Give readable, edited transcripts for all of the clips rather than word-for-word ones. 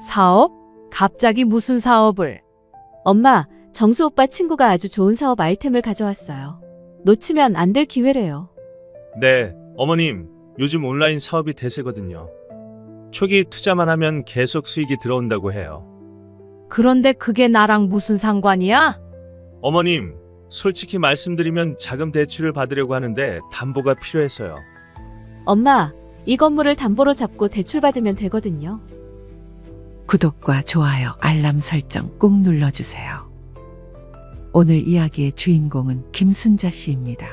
사업? 갑자기 무슨 사업을? 엄마, 정수 오빠 친구가 아주 좋은 사업 아이템을 가져왔어요. 놓치면 안 될 기회래요. 네, 어머님, 요즘 온라인 사업이 대세거든요. 초기 투자만 하면 계속 수익이 들어온다고 해요. 그런데 그게 나랑 무슨 상관이야? 어머님, 솔직히 말씀드리면 자금 대출을 받으려고 하는데 담보가 필요해서요. 엄마, 이 건물을 담보로 잡고 대출 받으면 되거든요. 구독과 좋아요, 알람 설정 꾹 눌러주세요. 오늘 이야기의 주인공은 김순자 씨입니다.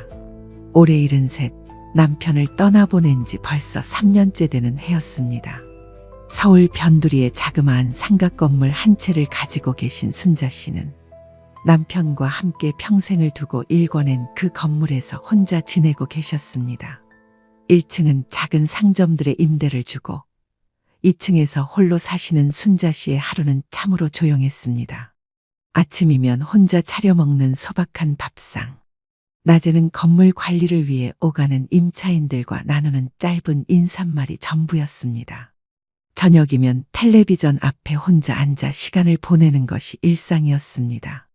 올해 73, 남편을 떠나보낸 지 벌써 3년째 되는 해였습니다. 서울 변두리의 자그마한 삼각 건물 한 채를 가지고 계신 순자 씨는 남편과 함께 평생을 두고 일궈낸 그 건물에서 혼자 지내고 계셨습니다. 1층은 작은 상점들의 임대를 주고 2층에서 홀로 사시는 순자 씨의 하루는 참으로 조용했습니다. 아침이면 혼자 차려 먹는 소박한 밥상, 낮에는 건물 관리를 위해 오가는 임차인들과 나누는 짧은 인사말이 전부였습니다. 저녁이면 텔레비전 앞에 혼자 앉아 시간을 보내는 것이 일상이었습니다.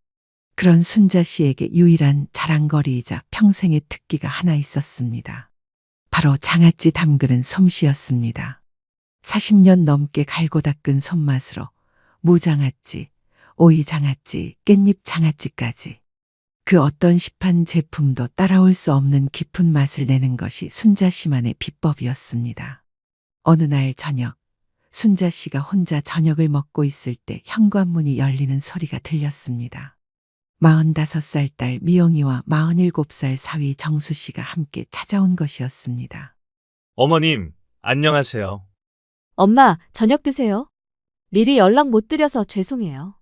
그런 순자 씨에게 유일한 자랑거리이자 평생의 특기가 하나 있었습니다. 바로 장아찌 담그는 솜씨였습니다. 40년 넘게 갈고 닦은 손맛으로 무장아찌, 오이장아찌, 깻잎장아찌까지 그 어떤 시판 제품도 따라올 수 없는 깊은 맛을 내는 것이 순자 씨만의 비법이었습니다. 어느 날 저녁, 순자 씨가 혼자 저녁을 먹고 있을 때 현관문이 열리는 소리가 들렸습니다. 45살 딸 미영이와 47살 사위 정수 씨가 함께 찾아온 것이었습니다. 어머님, 안녕하세요. 엄마, 저녁 드세요. 미리 연락 못 드려서 죄송해요.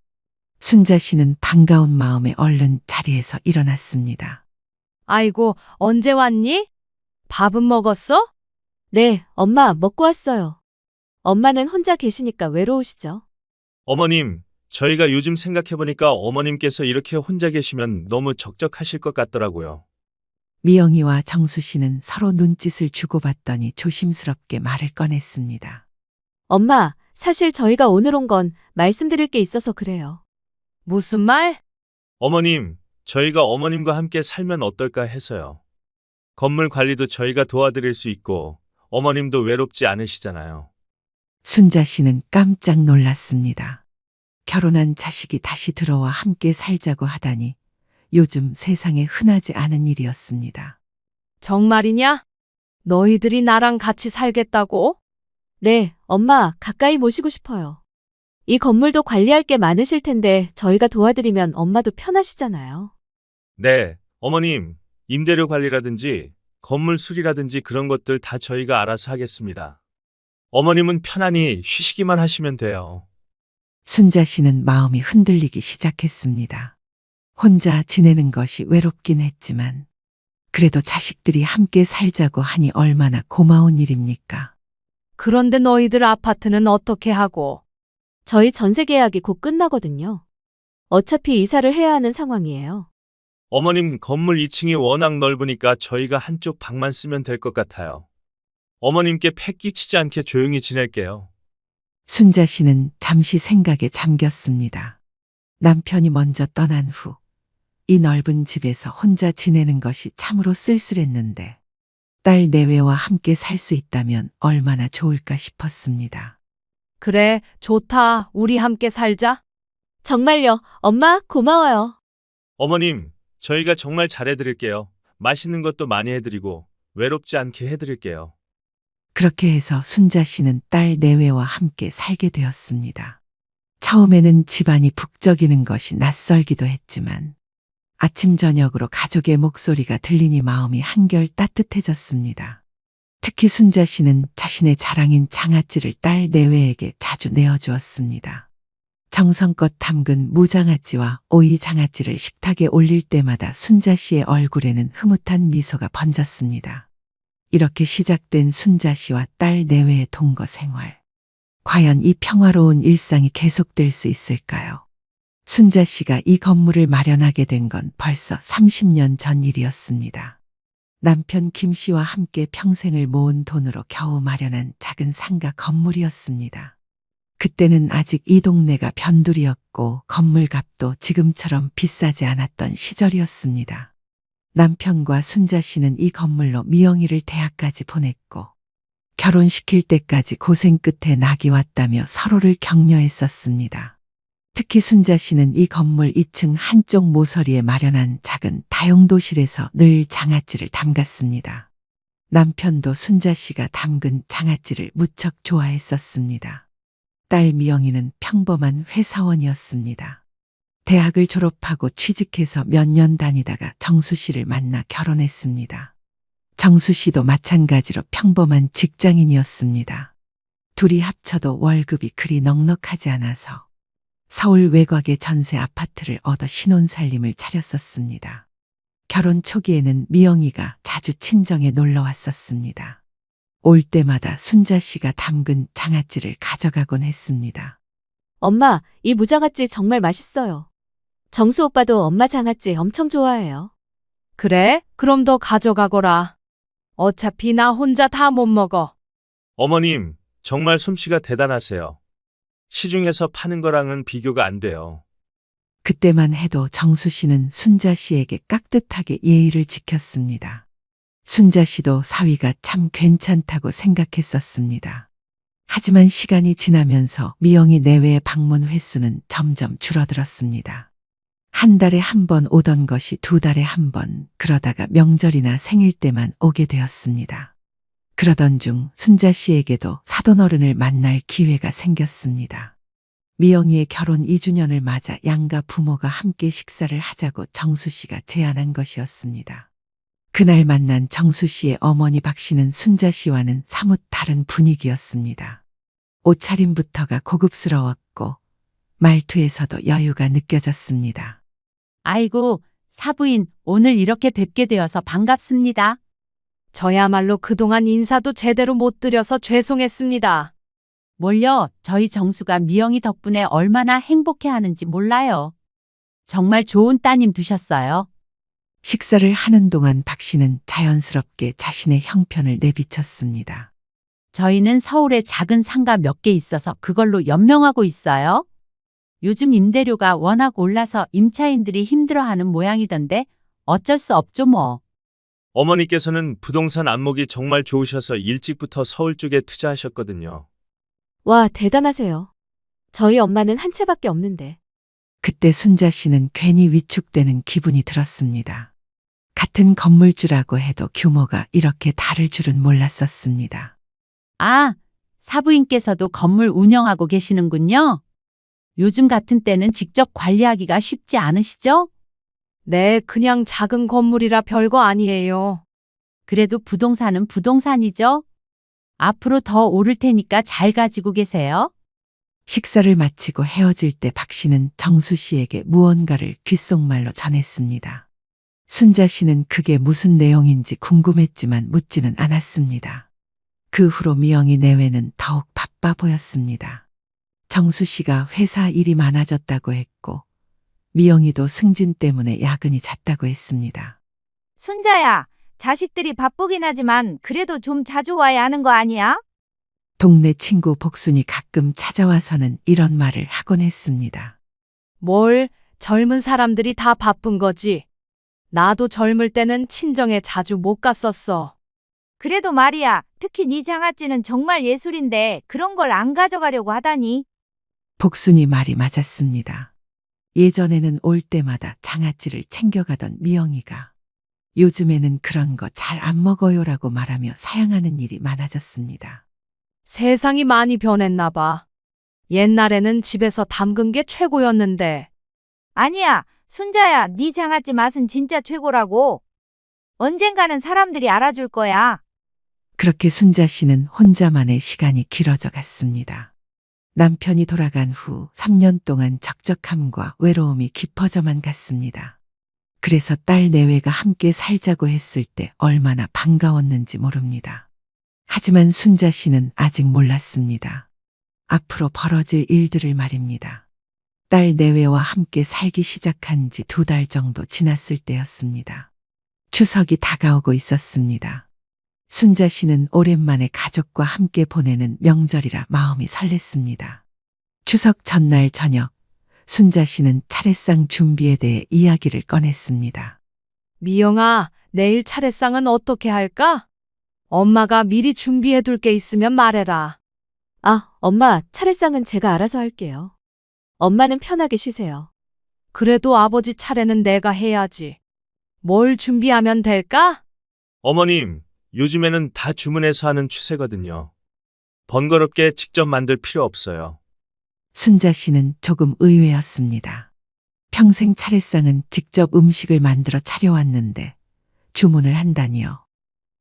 순자 씨는 반가운 마음에 얼른 자리에서 일어났습니다. 아이고, 언제 왔니? 밥은 먹었어? 네, 엄마, 먹고 왔어요. 엄마는 혼자 계시니까 외로우시죠? 어머님, 저희가 요즘 생각해보니까 어머님께서 이렇게 혼자 계시면 너무 적적하실 것 같더라고요. 미영이와 정수 씨는 서로 눈짓을 주고받더니 조심스럽게 말을 꺼냈습니다. 엄마, 사실 저희가 오늘 온 건 말씀드릴 게 있어서 그래요. 무슨 말? 어머님, 저희가 어머님과 함께 살면 어떨까 해서요. 건물 관리도 저희가 도와드릴 수 있고 어머님도 외롭지 않으시잖아요. 순자 씨는 깜짝 놀랐습니다. 결혼한 자식이 다시 들어와 함께 살자고 하다니 요즘 세상에 흔하지 않은 일이었습니다. 정말이냐? 너희들이 나랑 같이 살겠다고? 네, 엄마, 가까이 모시고 싶어요. 이 건물도 관리할 게 많으실 텐데 저희가 도와드리면 엄마도 편하시잖아요. 네, 어머님, 임대료 관리라든지 건물 수리라든지 그런 것들 다 저희가 알아서 하겠습니다. 어머님은 편안히 쉬시기만 하시면 돼요. 순자 씨는 마음이 흔들리기 시작했습니다. 혼자 지내는 것이 외롭긴 했지만 그래도 자식들이 함께 살자고 하니 얼마나 고마운 일입니까? 그런데 너희들 아파트는 어떻게 하고? 저희 전세 계약이 곧 끝나거든요. 어차피 이사를 해야 하는 상황이에요. 어머님 건물 2층이 워낙 넓으니까 저희가 한쪽 방만 쓰면 될 것 같아요. 어머님께 패 끼치지 않게 조용히 지낼게요. 순자 씨는 잠시 생각에 잠겼습니다. 남편이 먼저 떠난 후 이 넓은 집에서 혼자 지내는 것이 참으로 쓸쓸했는데 딸 내외와 함께 살 수 있다면 얼마나 좋을까 싶었습니다. 그래, 좋다. 우리 함께 살자. 정말요, 엄마, 고마워요. 어머님, 저희가 정말 잘해드릴게요. 맛있는 것도 많이 해드리고 외롭지 않게 해드릴게요. 그렇게 해서 순자 씨는 딸 내외와 함께 살게 되었습니다. 처음에는 집안이 북적이는 것이 낯설기도 했지만 아침 저녁으로 가족의 목소리가 들리니 마음이 한결 따뜻해졌습니다. 특히 순자 씨는 자신의 자랑인 장아찌를 딸 내외에게 자주 내어주었습니다. 정성껏 담근 무장아찌와 오이장아찌를 식탁에 올릴 때마다 순자 씨의 얼굴에는 흐뭇한 미소가 번졌습니다. 이렇게 시작된 순자 씨와 딸 내외의 동거 생활. 과연 이 평화로운 일상이 계속될 수 있을까요? 순자 씨가 이 건물을 마련하게 된 건 벌써 30년 전 일이었습니다. 남편 김 씨와 함께 평생을 모은 돈으로 겨우 마련한 작은 상가 건물이었습니다. 그때는 아직 이 동네가 변두리였고 건물값도 지금처럼 비싸지 않았던 시절이었습니다. 남편과 순자 씨는 이 건물로 미영이를 대학까지 보냈고 결혼시킬 때까지 고생 끝에 낙이 왔다며 서로를 격려했었습니다. 특히 순자 씨는 이 건물 2층 한쪽 모서리에 마련한 작은 다용도실에서 늘 장아찌를 담갔습니다. 남편도 순자 씨가 담근 장아찌를 무척 좋아했었습니다. 딸 미영이는 평범한 회사원이었습니다. 대학을 졸업하고 취직해서 몇 년 다니다가 정수 씨를 만나 결혼했습니다. 정수 씨도 마찬가지로 평범한 직장인이었습니다. 둘이 합쳐도 월급이 그리 넉넉하지 않아서 서울 외곽의 전세 아파트를 얻어 신혼살림을 차렸었습니다. 결혼 초기에는 미영이가 자주 친정에 놀러 왔었습니다. 올 때마다 순자 씨가 담근 장아찌를 가져가곤 했습니다. 엄마, 이 무장아찌 정말 맛있어요. 정수 오빠도 엄마 장아찌 엄청 좋아해요. 그래? 그럼 더 가져가거라. 어차피 나 혼자 다 못 먹어. 어머님, 정말 솜씨가 대단하세요. 시중에서 파는 거랑은 비교가 안 돼요. 그때만 해도 정수 씨는 순자 씨에게 깍듯하게 예의를 지켰습니다. 순자 씨도 사위가 참 괜찮다고 생각했었습니다. 하지만 시간이 지나면서 미영이 내외의 방문 횟수는 점점 줄어들었습니다. 한 달에 한 번 오던 것이 2달에 한 번, 그러다가 명절이나 생일 때만 오게 되었습니다. 그러던 중 순자 씨에게도 사돈어른을 만날 기회가 생겼습니다. 미영이의 결혼 2주년을 맞아 양가 부모가 함께 식사를 하자고 정수 씨가 제안한 것이었습니다. 그날 만난 정수 씨의 어머니 박 씨는 순자 씨와는 사뭇 다른 분위기였습니다. 옷차림부터가 고급스러웠고 말투에서도 여유가 느껴졌습니다. 아이고, 사부인, 오늘 이렇게 뵙게 되어서 반갑습니다. 저야말로 그동안 인사도 제대로 못 드려서 죄송했습니다. 뭘요? 저희 정수가 미영이 덕분에 얼마나 행복해하는지 몰라요. 정말 좋은 따님 두셨어요. 식사를 하는 동안 박 씨는 자연스럽게 자신의 형편을 내비쳤습니다. 저희는 서울에 작은 상가 몇 개 있어서 그걸로 연명하고 있어요. 요즘 임대료가 워낙 올라서 임차인들이 힘들어하는 모양이던데 어쩔 수 없죠 뭐. 어머니께서는 부동산 안목이 정말 좋으셔서 일찍부터 서울 쪽에 투자하셨거든요. 와, 대단하세요. 저희 엄마는 한 채밖에 없는데. 그때 순자 씨는 괜히 위축되는 기분이 들었습니다. 같은 건물주라고 해도 규모가 이렇게 다를 줄은 몰랐었습니다. 아, 사부인께서도 건물 운영하고 계시는군요. 요즘 같은 때는 직접 관리하기가 쉽지 않으시죠? 네, 그냥 작은 건물이라 별거 아니에요. 그래도 부동산은 부동산이죠. 앞으로 더 오를 테니까 잘 가지고 계세요. 식사를 마치고 헤어질 때 박 씨는 정수 씨에게 무언가를 귓속말로 전했습니다. 순자 씨는 그게 무슨 내용인지 궁금했지만 묻지는 않았습니다. 그 후로 미영이 내외는 더욱 바빠 보였습니다. 정수 씨가 회사 일이 많아졌다고 했고 미영이도 승진 때문에 야근이 잦다고 했습니다. 순자야, 자식들이 바쁘긴 하지만 그래도 좀 자주 와야 하는 거 아니야? 동네 친구 복순이 가끔 찾아와서는 이런 말을 하곤 했습니다. 뭘, 젊은 사람들이 다 바쁜 거지. 나도 젊을 때는 친정에 자주 못 갔었어. 그래도 말이야, 특히 네 장아찌는 정말 예술인데 그런 걸 안 가져가려고 하다니. 복순이 말이 맞았습니다. 예전에는 올 때마다 장아찌를 챙겨가던 미영이가 요즘에는 그런 거 잘 안 먹어요라고 말하며 사양하는 일이 많아졌습니다. 세상이 많이 변했나 봐. 옛날에는 집에서 담근 게 최고였는데. 아니야, 순자야, 네 장아찌 맛은 진짜 최고라고. 언젠가는 사람들이 알아줄 거야. 그렇게 순자 씨는 혼자만의 시간이 길어져 갔습니다. 남편이 돌아간 후 3년 동안 적적함과 외로움이 깊어져만 갔습니다. 그래서 딸 내외가 함께 살자고 했을 때 얼마나 반가웠는지 모릅니다. 하지만 순자 씨는 아직 몰랐습니다. 앞으로 벌어질 일들을 말입니다. 딸 내외와 함께 살기 시작한 지 2달 정도 지났을 때였습니다. 추석이 다가오고 있었습니다. 순자 씨는 오랜만에 가족과 함께 보내는 명절이라 마음이 설렜습니다. 추석 전날 저녁, 순자 씨는 차례상 준비에 대해 이야기를 꺼냈습니다. 미영아, 내일 차례상은 어떻게 할까? 엄마가 미리 준비해 둘 게 있으면 말해라. 아, 엄마, 차례상은 제가 알아서 할게요. 엄마는 편하게 쉬세요. 그래도 아버지 차례는 내가 해야지. 뭘 준비하면 될까? 어머님, 요즘에는 다 주문해서 하는 추세거든요. 번거롭게 직접 만들 필요 없어요. 순자 씨는 조금 의외였습니다. 평생 차례상은 직접 음식을 만들어 차려왔는데 주문을 한다니요.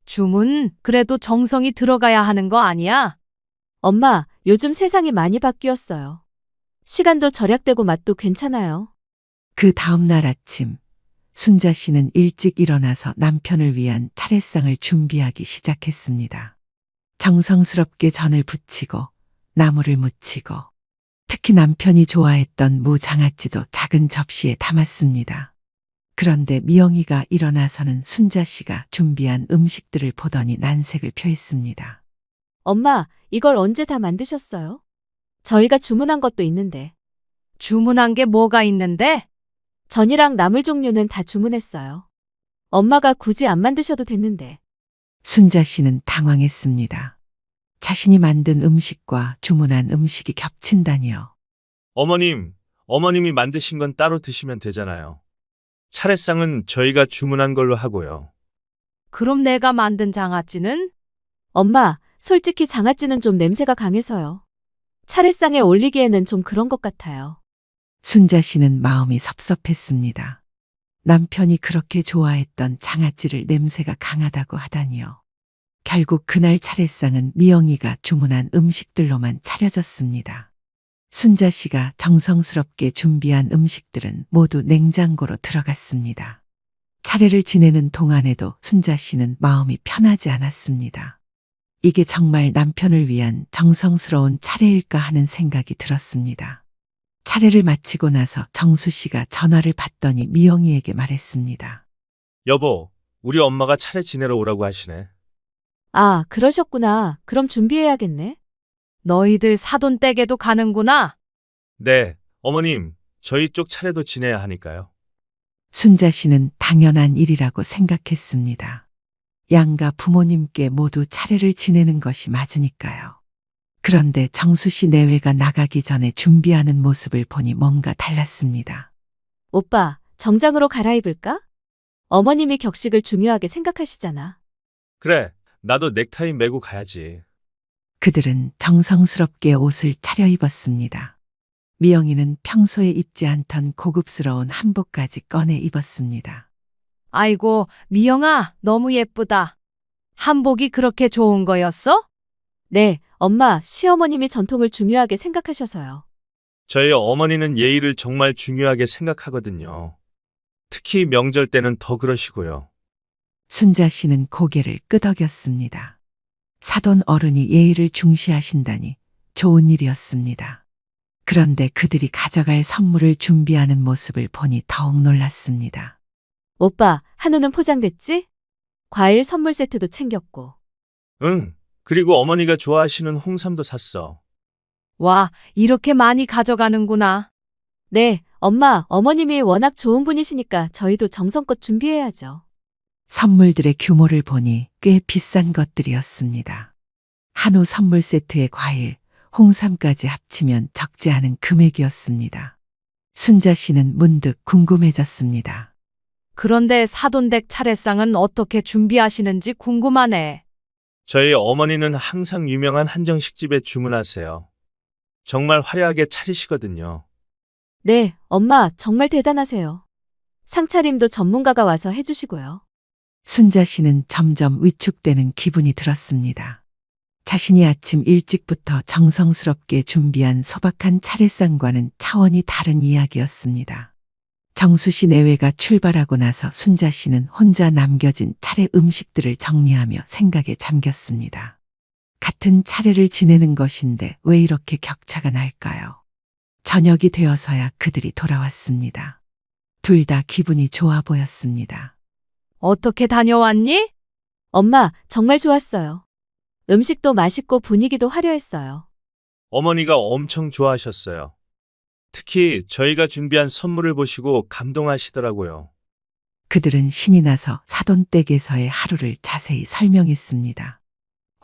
주문, 그래도 정성이 들어가야 하는 거 아니야? 엄마, 요즘 세상이 많이 바뀌었어요. 시간도 절약되고 맛도 괜찮아요. 그 다음 날 아침, 순자 씨는 일찍 일어나서 남편을 위한 차례상을 준비하기 시작했습니다. 정성스럽게 전을 부치고 나물을 무치고 특히 남편이 좋아했던 무장아찌도 작은 접시에 담았습니다. 그런데 미영이가 일어나서는 순자 씨가 준비한 음식들을 보더니 난색을 표했습니다. 엄마, 이걸 언제 다 만드셨어요? 저희가 주문한 것도 있는데. 주문한 게 뭐가 있는데? 전이랑 나물 종류는 다 주문했어요. 엄마가 굳이 안 만드셔도 됐는데. 순자 씨는 당황했습니다. 자신이 만든 음식과 주문한 음식이 겹친다니요. 어머님이 만드신 건 따로 드시면 되잖아요. 차례상은 저희가 주문한 걸로 하고요. 그럼 내가 만든 장아찌는? 엄마, 솔직히 장아찌는 좀 냄새가 강해서요. 차례상에 올리기에는 좀 그런 것 같아요. 순자 씨는 마음이 섭섭했습니다. 남편이 그렇게 좋아했던 장아찌를 냄새가 강하다고 하다니요. 결국 그날 차례상은 미영이가 주문한 음식들로만 차려졌습니다. 순자 씨가 정성스럽게 준비한 음식들은 모두 냉장고로 들어갔습니다. 차례를 지내는 동안에도 순자 씨는 마음이 편하지 않았습니다. 이게 정말 남편을 위한 정성스러운 차례일까 하는 생각이 들었습니다. 차례를 마치고 나서 정수 씨가 전화를 받더니 미영이에게 말했습니다. 여보, 우리 엄마가 차례 지내러 오라고 하시네. 아, 그러셨구나. 그럼 준비해야겠네. 너희들 사돈 댁에도 가는구나. 네, 어머님, 저희 쪽 차례도 지내야 하니까요. 순자 씨는 당연한 일이라고 생각했습니다. 양가 부모님께 모두 차례를 지내는 것이 맞으니까요. 그런데 정수 씨 내외가 나가기 전에 준비하는 모습을 보니 뭔가 달랐습니다. 오빠, 정장으로 갈아입을까? 어머님이 격식을 중요하게 생각하시잖아. 그래, 나도 넥타이 메고 가야지. 그들은 정성스럽게 옷을 차려입었습니다. 미영이는 평소에 입지 않던 고급스러운 한복까지 꺼내 입었습니다. 아이고, 미영아, 너무 예쁘다. 한복이 그렇게 좋은 거였어? 네, 엄마, 시어머님이 전통을 중요하게 생각하셔서요. 저희 어머니는 예의를 정말 중요하게 생각하거든요. 특히 명절 때는 더 그러시고요. 순자 씨는 고개를 끄덕였습니다. 사돈 어른이 예의를 중시하신다니 좋은 일이었습니다. 그런데 그들이 가져갈 선물을 준비하는 모습을 보니 더욱 놀랐습니다. 오빠, 한우는 포장됐지? 과일 선물 세트도 챙겼고. 응, 그리고 어머니가 좋아하시는 홍삼도 샀어. 와, 이렇게 많이 가져가는구나. 네, 엄마, 어머님이 워낙 좋은 분이시니까 저희도 정성껏 준비해야죠. 선물들의 규모를 보니 꽤 비싼 것들이었습니다. 한우 선물 세트의 과일, 홍삼까지 합치면 적지 않은 금액이었습니다. 순자 씨는 문득 궁금해졌습니다. 그런데 사돈댁 차례상은 어떻게 준비하시는지 궁금하네. 저희 어머니는 항상 유명한 한정식집에 주문하세요. 정말 화려하게 차리시거든요. 네, 엄마, 정말 대단하세요. 상차림도 전문가가 와서 해주시고요. 순자 씨는 점점 위축되는 기분이 들었습니다. 자신이 아침 일찍부터 정성스럽게 준비한 소박한 차례상과는 차원이 다른 이야기였습니다. 정수 씨 내외가 출발하고 나서 순자 씨는 혼자 남겨진 차례 음식들을 정리하며 생각에 잠겼습니다. 같은 차례를 지내는 것인데 왜 이렇게 격차가 날까요? 저녁이 되어서야 그들이 돌아왔습니다. 둘 다 기분이 좋아 보였습니다. 어떻게 다녀왔니? 엄마, 정말 좋았어요. 음식도 맛있고 분위기도 화려했어요. 어머니가 엄청 좋아하셨어요. 특히 저희가 준비한 선물을 보시고 감동하시더라고요. 그들은 신이 나서 사돈댁에서의 하루를 자세히 설명했습니다.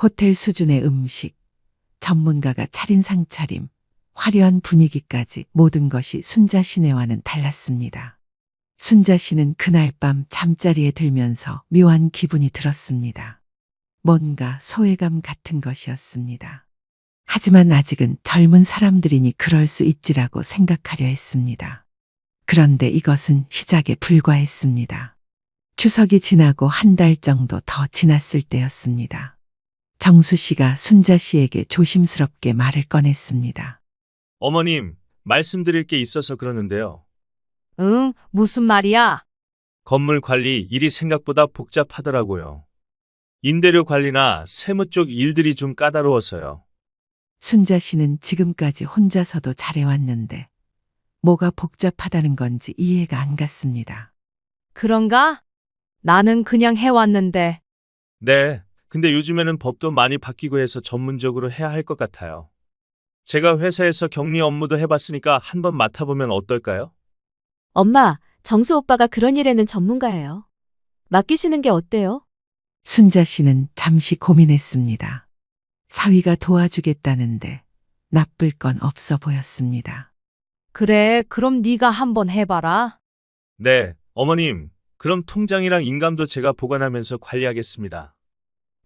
호텔 수준의 음식, 전문가가 차린 상차림, 화려한 분위기까지 모든 것이 순자 씨네와는 달랐습니다. 순자 씨는 그날 밤 잠자리에 들면서 묘한 기분이 들었습니다. 뭔가 소외감 같은 것이었습니다. 하지만 아직은 젊은 사람들이니 그럴 수 있지라고 생각하려 했습니다. 그런데 이것은 시작에 불과했습니다. 추석이 지나고 한 달 정도 더 지났을 때였습니다. 정수 씨가 순자 씨에게 조심스럽게 말을 꺼냈습니다. 어머님, 말씀드릴 게 있어서 그러는데요. 응, 무슨 말이야? 건물 관리 일이 생각보다 복잡하더라고요. 임대료 관리나 세무 쪽 일들이 좀 까다로워서요. 순자 씨는 지금까지 혼자서도 잘해왔는데 뭐가 복잡하다는 건지 이해가 안 갔습니다. 그런가? 나는 그냥 해왔는데. 네, 근데 요즘에는 법도 많이 바뀌고 해서 전문적으로 해야 할 것 같아요. 제가 회사에서 격리 업무도 해봤으니까 한번 맡아보면 어떨까요? 엄마, 정수 오빠가 그런 일에는 전문가예요. 맡기시는 게 어때요? 순자 씨는 잠시 고민했습니다. 사위가 도와주겠다는데 나쁠 건 없어 보였습니다. 그래, 그럼 네가 한번 해봐라. 네, 어머님, 그럼 통장이랑 인감도 제가 보관하면서 관리하겠습니다.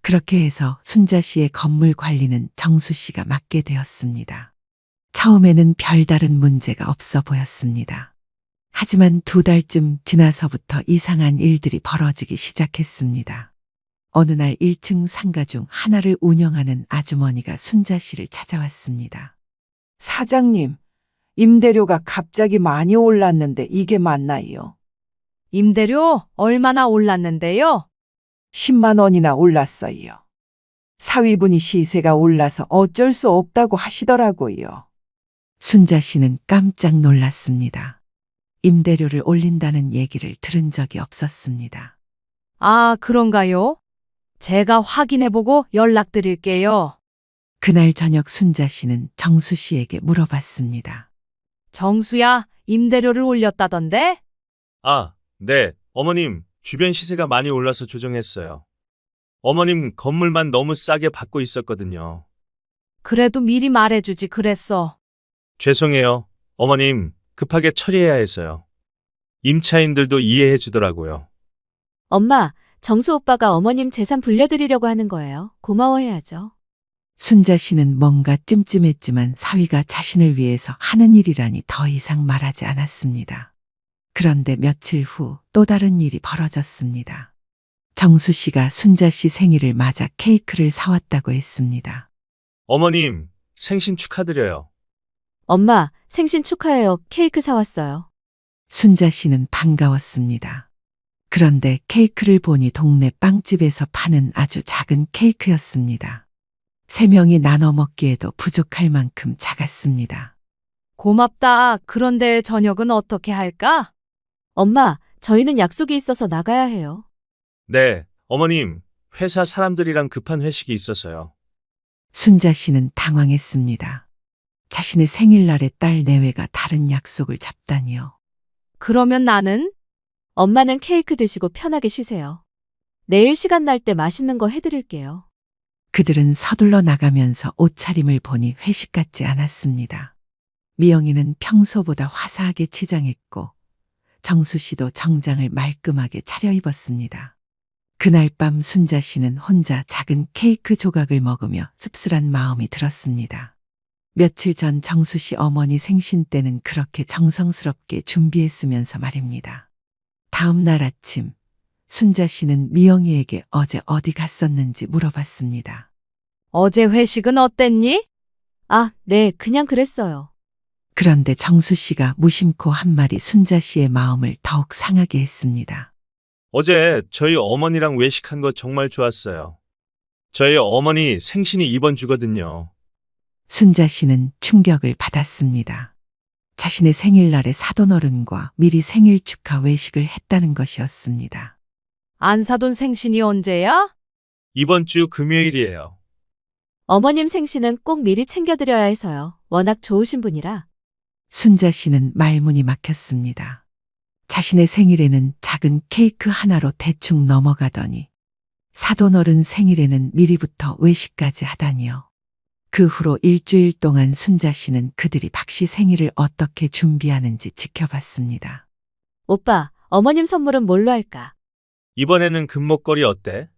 그렇게 해서 순자 씨의 건물 관리는 정수 씨가 맡게 되었습니다. 처음에는 별다른 문제가 없어 보였습니다. 하지만 2달쯤 지나서부터 이상한 일들이 벌어지기 시작했습니다. 어느 날 1층 상가 중 하나를 운영하는 아주머니가 순자 씨를 찾아왔습니다. 사장님, 임대료가 갑자기 많이 올랐는데 이게 맞나요? 임대료 얼마나 올랐는데요? 10만 원이나 올랐어요. 사위분이 시세가 올라서 어쩔 수 없다고 하시더라고요. 순자 씨는 깜짝 놀랐습니다. 임대료를 올린다는 얘기를 들은 적이 없었습니다. 아, 그런가요? 제가 확인해보고 연락드릴게요. 그날 저녁 순자 씨는 정수 씨에게 물어봤습니다. 정수야, 임대료를 올렸다던데? 아, 네, 어머님, 주변 시세가 많이 올라서 조정했어요. 어머님 건물만 너무 싸게 받고 있었거든요. 그래도 미리 말해주지 그랬어. 죄송해요. 어머님, 급하게 처리해야 해서요. 임차인들도 이해해 주더라고요. 엄마, 정수 오빠가 어머님 재산 불려드리려고 하는 거예요. 고마워해야죠. 순자 씨는 뭔가 찜찜했지만 사위가 자신을 위해서 하는 일이라니 더 이상 말하지 않았습니다. 그런데 며칠 후 또 다른 일이 벌어졌습니다. 정수 씨가 순자 씨 생일을 맞아 케이크를 사왔다고 했습니다. 어머님, 생신 축하드려요. 엄마, 생신 축하해요. 케이크 사왔어요. 순자 씨는 반가웠습니다. 그런데 케이크를 보니 동네 빵집에서 파는 아주 작은 케이크였습니다. 3명이 나눠 먹기에도 부족할 만큼 작았습니다. 고맙다. 그런데 저녁은 어떻게 할까? 엄마, 저희는 약속이 있어서 나가야 해요. 네, 어머님, 회사 사람들이랑 급한 회식이 있어서요. 순자 씨는 당황했습니다. 자신의 생일날에 딸 내외가 다른 약속을 잡다니요. 그러면 나는? 엄마는 케이크 드시고 편하게 쉬세요. 내일 시간 날 때 맛있는 거 해드릴게요. 그들은 서둘러 나가면서 옷차림을 보니 회식 같지 않았습니다. 미영이는 평소보다 화사하게 치장했고 정수 씨도 정장을 말끔하게 차려입었습니다. 그날 밤 순자 씨는 혼자 작은 케이크 조각을 먹으며 씁쓸한 마음이 들었습니다. 며칠 전 정수 씨 어머니 생신 때는 그렇게 정성스럽게 준비했으면서 말입니다. 다음 날 아침 순자 씨는 미영이에게 어제 어디 갔었는지 물어봤습니다. 어제 회식은 어땠니? 아, 네, 그냥 그랬어요. 그런데 정수 씨가 무심코 한 말이 순자 씨의 마음을 더욱 상하게 했습니다. 어제 저희 어머니랑 외식한 거 정말 좋았어요. 저희 어머니 생신이 이번 주거든요. 순자 씨는 충격을 받았습니다. 자신의 생일날에 사돈어른과 미리 생일 축하 외식을 했다는 것이었습니다. 안사돈 생신이 언제야? 이번 주 금요일이에요. 어머님 생신은 꼭 미리 챙겨드려야 해서요. 워낙 좋으신 분이라. 순자 씨는 말문이 막혔습니다. 자신의 생일에는 작은 케이크 하나로 대충 넘어가더니 사돈 어른 생일에는 미리부터 외식까지 하다니요. 그 후로 일주일 동안 순자 씨는 그들이 박 씨 생일을 어떻게 준비하는지 지켜봤습니다. 오빠, 어머님 선물은 뭘로 할까? 이번에는 금목걸이 어때?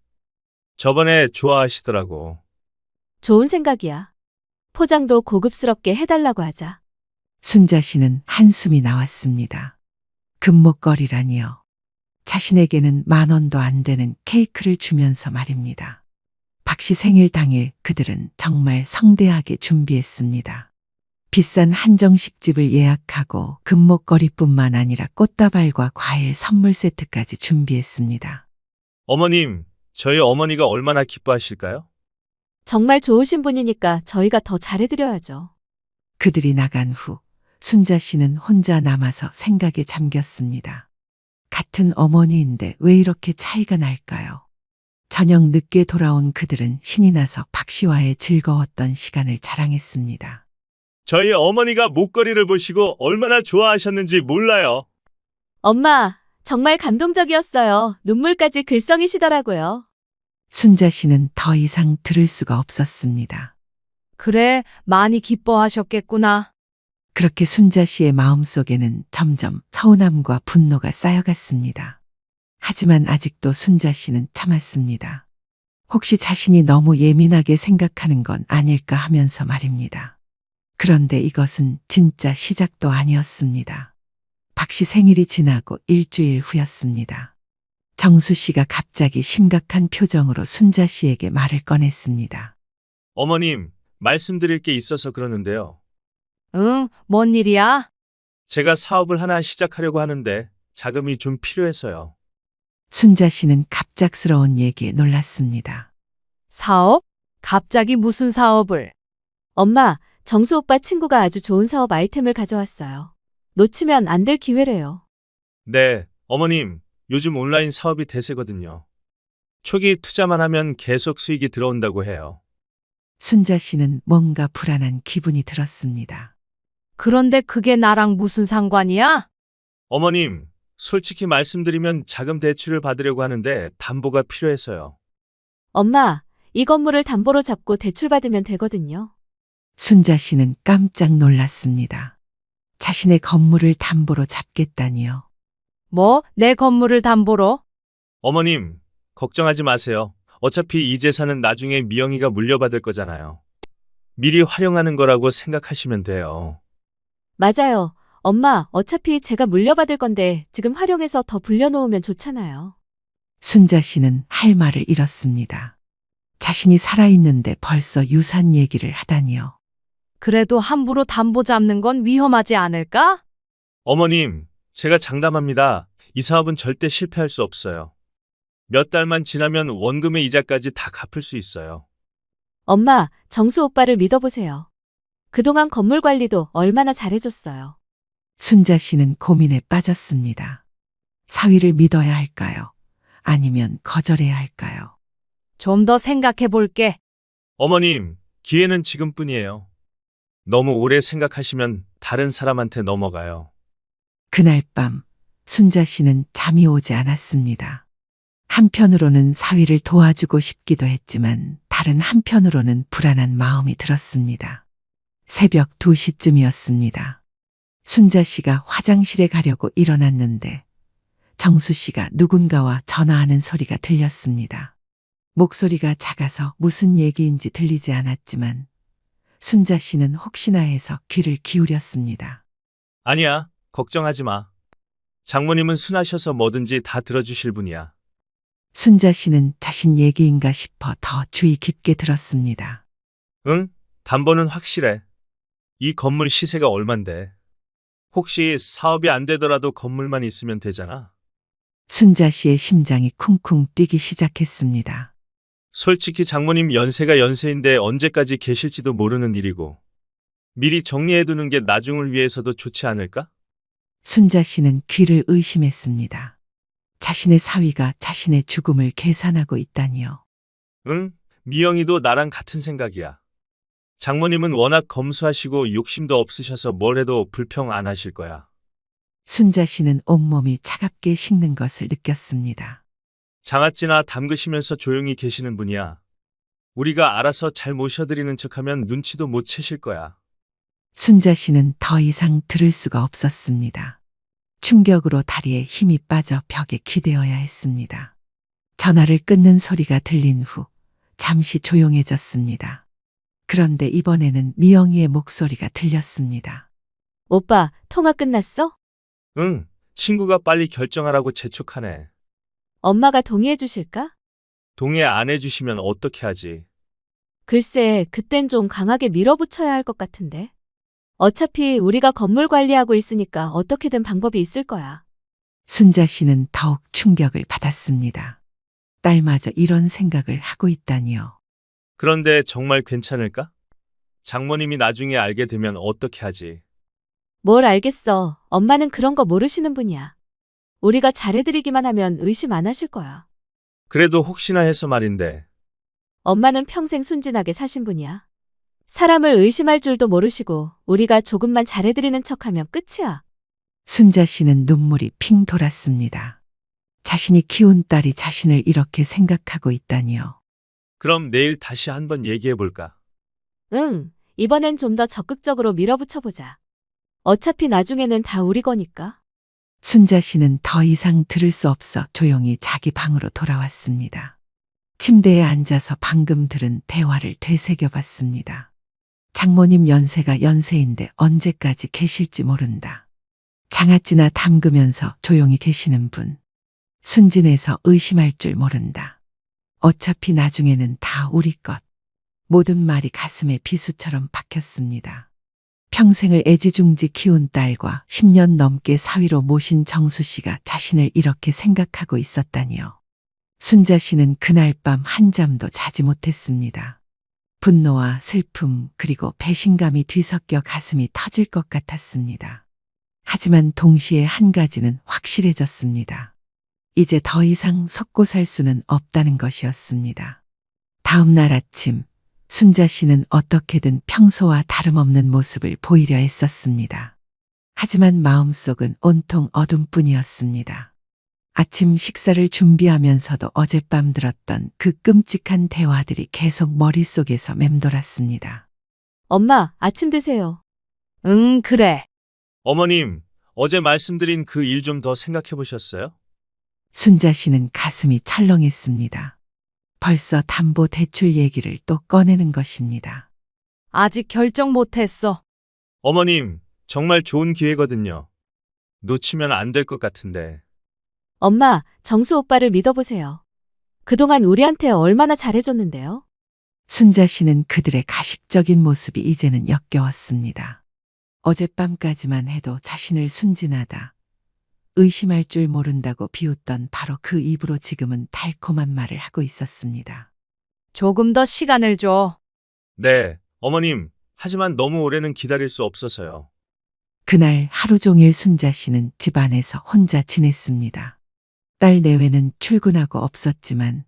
저번에 좋아하시더라고. 좋은 생각이야. 포장도 고급스럽게 해달라고 하자. 순자 씨는 한숨이 나왔습니다. 금목걸이라니요. 자신에게는 10,000원도 안 되는 케이크를 주면서 말입니다. 박 씨 생일 당일 그들은 정말 성대하게 준비했습니다. 비싼 한정식집을 예약하고 금목걸이뿐만 아니라 꽃다발과 과일 선물 세트까지 준비했습니다. 어머님, 저희 어머니가 얼마나 기뻐하실까요? 정말 좋으신 분이니까 저희가 더 잘해드려야죠. 그들이 나간 후 순자 씨는 혼자 남아서 생각에 잠겼습니다. 같은 어머니인데 왜 이렇게 차이가 날까요? 저녁 늦게 돌아온 그들은 신이 나서 박 씨와의 즐거웠던 시간을 자랑했습니다. 저희 어머니가 목걸이를 보시고 얼마나 좋아하셨는지 몰라요. 엄마, 정말 감동적이었어요. 눈물까지 글썽이시더라고요. 순자 씨는 더 이상 들을 수가 없었습니다. 그래, 많이 기뻐하셨겠구나. 그렇게 순자 씨의 마음속에는 점점 서운함과 분노가 쌓여갔습니다. 하지만 아직도 순자 씨는 참았습니다. 혹시 자신이 너무 예민하게 생각하는 건 아닐까 하면서 말입니다. 그런데 이것은 진짜 시작도 아니었습니다. 박 씨 생일이 지나고 일주일 후였습니다. 정수 씨가 갑자기 심각한 표정으로 순자 씨에게 말을 꺼냈습니다. 어머님, 말씀드릴 게 있어서 그러는데요. 응, 뭔 일이야? 제가 사업을 하나 시작하려고 하는데 자금이 좀 필요해서요. 순자 씨는 갑작스러운 얘기에 놀랐습니다. 사업? 갑자기 무슨 사업을? 엄마, 정수 오빠 친구가 아주 좋은 사업 아이템을 가져왔어요. 놓치면 안 될 기회래요. 네, 어머님, 요즘 온라인 사업이 대세거든요. 초기 투자만 하면 계속 수익이 들어온다고 해요. 순자 씨는 뭔가 불안한 기분이 들었습니다. 그런데 그게 나랑 무슨 상관이야? 어머님, 솔직히 말씀드리면 자금 대출을 받으려고 하는데 담보가 필요해서요. 엄마, 이 건물을 담보로 잡고 대출받으면 되거든요. 순자 씨는 깜짝 놀랐습니다. 자신의 건물을 담보로 잡겠다니요. 뭐, 내 건물을 담보로? 어머님, 걱정하지 마세요. 어차피 이 재산은 나중에 미영이가 물려받을 거잖아요. 미리 활용하는 거라고 생각하시면 돼요. 맞아요. 엄마, 어차피 제가 물려받을 건데 지금 활용해서 더 불려놓으면 좋잖아요. 순자 씨는 할 말을 잃었습니다. 자신이 살아있는데 벌써 유산 얘기를 하다니요. 그래도 함부로 담보 잡는 건 위험하지 않을까? 어머님, 제가 장담합니다. 이 사업은 절대 실패할 수 없어요. 몇 달만 지나면 원금의 이자까지 다 갚을 수 있어요. 엄마, 정수 오빠를 믿어보세요. 그동안 건물 관리도 얼마나 잘해줬어요. 순자 씨는 고민에 빠졌습니다. 사위를 믿어야 할까요? 아니면 거절해야 할까요? 좀 더 생각해 볼게. 어머님, 기회는 지금뿐이에요. 너무 오래 생각하시면 다른 사람한테 넘어가요. 그날 밤 순자 씨는 잠이 오지 않았습니다. 한편으로는 사위를 도와주고 싶기도 했지만 다른 한편으로는 불안한 마음이 들었습니다. 새벽 2시쯤이었습니다. 순자 씨가 화장실에 가려고 일어났는데 정수 씨가 누군가와 전화하는 소리가 들렸습니다. 목소리가 작아서 무슨 얘기인지 들리지 않았지만 순자 씨는 혹시나 해서 귀를 기울였습니다. 아니야, 걱정하지 마. 장모님은 순하셔서 뭐든지 다 들어주실 분이야. 순자 씨는 자신 얘기인가 싶어 더 주의 깊게 들었습니다. 응? 담보는 확실해. 이 건물 시세가 얼만데. 혹시 사업이 안 되더라도 건물만 있으면 되잖아. 순자 씨의 심장이 쿵쿵 뛰기 시작했습니다. 솔직히 장모님 연세가 연세인데 언제까지 계실지도 모르는 일이고. 미리 정리해두는 게 나중을 위해서도 좋지 않을까? 순자 씨는 귀를 의심했습니다. 자신의 사위가 자신의 죽음을 계산하고 있다니요. 응? 미영이도 나랑 같은 생각이야. 장모님은 워낙 검소하시고 욕심도 없으셔서 뭘 해도 불평 안 하실 거야. 순자 씨는 온몸이 차갑게 식는 것을 느꼈습니다. 장아찌나 담그시면서 조용히 계시는 분이야. 우리가 알아서 잘 모셔드리는 척하면 눈치도 못 채실 거야. 순자 씨는 더 이상 들을 수가 없었습니다. 충격으로 다리에 힘이 빠져 벽에 기대어야 했습니다. 전화를 끊는 소리가 들린 후 잠시 조용해졌습니다. 그런데 이번에는 미영이의 목소리가 들렸습니다. 오빠, 통화 끝났어? 응, 친구가 빨리 결정하라고 재촉하네. 엄마가 동의해 주실까? 동의 안 해주시면 어떻게 하지? 글쎄, 그땐 좀 강하게 밀어붙여야 할 것 같은데. 어차피 우리가 건물 관리하고 있으니까 어떻게든 방법이 있을 거야. 순자 씨는 더욱 충격을 받았습니다. 딸마저 이런 생각을 하고 있다니요. 그런데 정말 괜찮을까? 장모님이 나중에 알게 되면 어떻게 하지? 뭘 알겠어. 엄마는 그런 거 모르시는 분이야. 우리가 잘해드리기만 하면 의심 안 하실 거야. 그래도 혹시나 해서 말인데. 엄마는 평생 순진하게 사신 분이야. 사람을 의심할 줄도 모르시고 우리가 조금만 잘해드리는 척하면 끝이야. 순자 씨는 눈물이 핑 돌았습니다. 자신이 키운 딸이 자신을 이렇게 생각하고 있다니요. 그럼 내일 다시 한번 얘기해 볼까? 응, 이번엔 좀 더 적극적으로 밀어붙여보자. 어차피 나중에는 다 우리 거니까. 순자 씨는 더 이상 들을 수 없어 조용히 자기 방으로 돌아왔습니다. 침대에 앉아서 방금 들은 대화를 되새겨 봤습니다. 장모님 연세가 연세인데 언제까지 계실지 모른다. 장아찌나 담그면서 조용히 계시는 분. 순진해서 의심할 줄 모른다. 어차피 나중에는 다 우리 것. 모든 말이 가슴에 비수처럼 박혔습니다. 평생을 애지중지 키운 딸과 10년 넘게 사위로 모신 정수 씨가 자신을 이렇게 생각하고 있었다니요. 순자 씨는 그날 밤 한잠도 자지 못했습니다. 분노와 슬픔 그리고 배신감이 뒤섞여 가슴이 터질 것 같았습니다. 하지만 동시에 한 가지는 확실해졌습니다. 이제 더 이상 속고 살 수는 없다는 것이었습니다. 다음 날 아침 순자 씨는 어떻게든 평소와 다름없는 모습을 보이려 애썼습니다. 하지만 마음속은 온통 어둠뿐이었습니다. 아침 식사를 준비하면서도 어젯밤 들었던 그 끔찍한 대화들이 계속 머릿속에서 맴돌았습니다. 엄마, 아침 드세요. 응, 그래. 어머님, 어제 말씀드린 그 일 좀 더 생각해 보셨어요? 순자 씨는 가슴이 철렁했습니다. 벌써 담보 대출 얘기를 또 꺼내는 것입니다. 아직 결정 못했어. 어머님, 정말 좋은 기회거든요. 놓치면 안 될 것 같은데. 엄마, 정수 오빠를 믿어보세요. 그동안 우리한테 얼마나 잘해줬는데요? 순자 씨는 그들의 가식적인 모습이 이제는 역겨웠습니다. 어젯밤까지만 해도 자신을 순진하다, 의심할 줄 모른다고 비웃던 바로 그 입으로 지금은 달콤한 말을 하고 있었습니다. 조금 더 시간을 줘. 네, 어머님. 하지만 너무 오래는 기다릴 수 없어서요. 그날 하루 종일 순자 씨는 집안에서 혼자 지냈습니다. 딸 내외는 출근하고 없었지만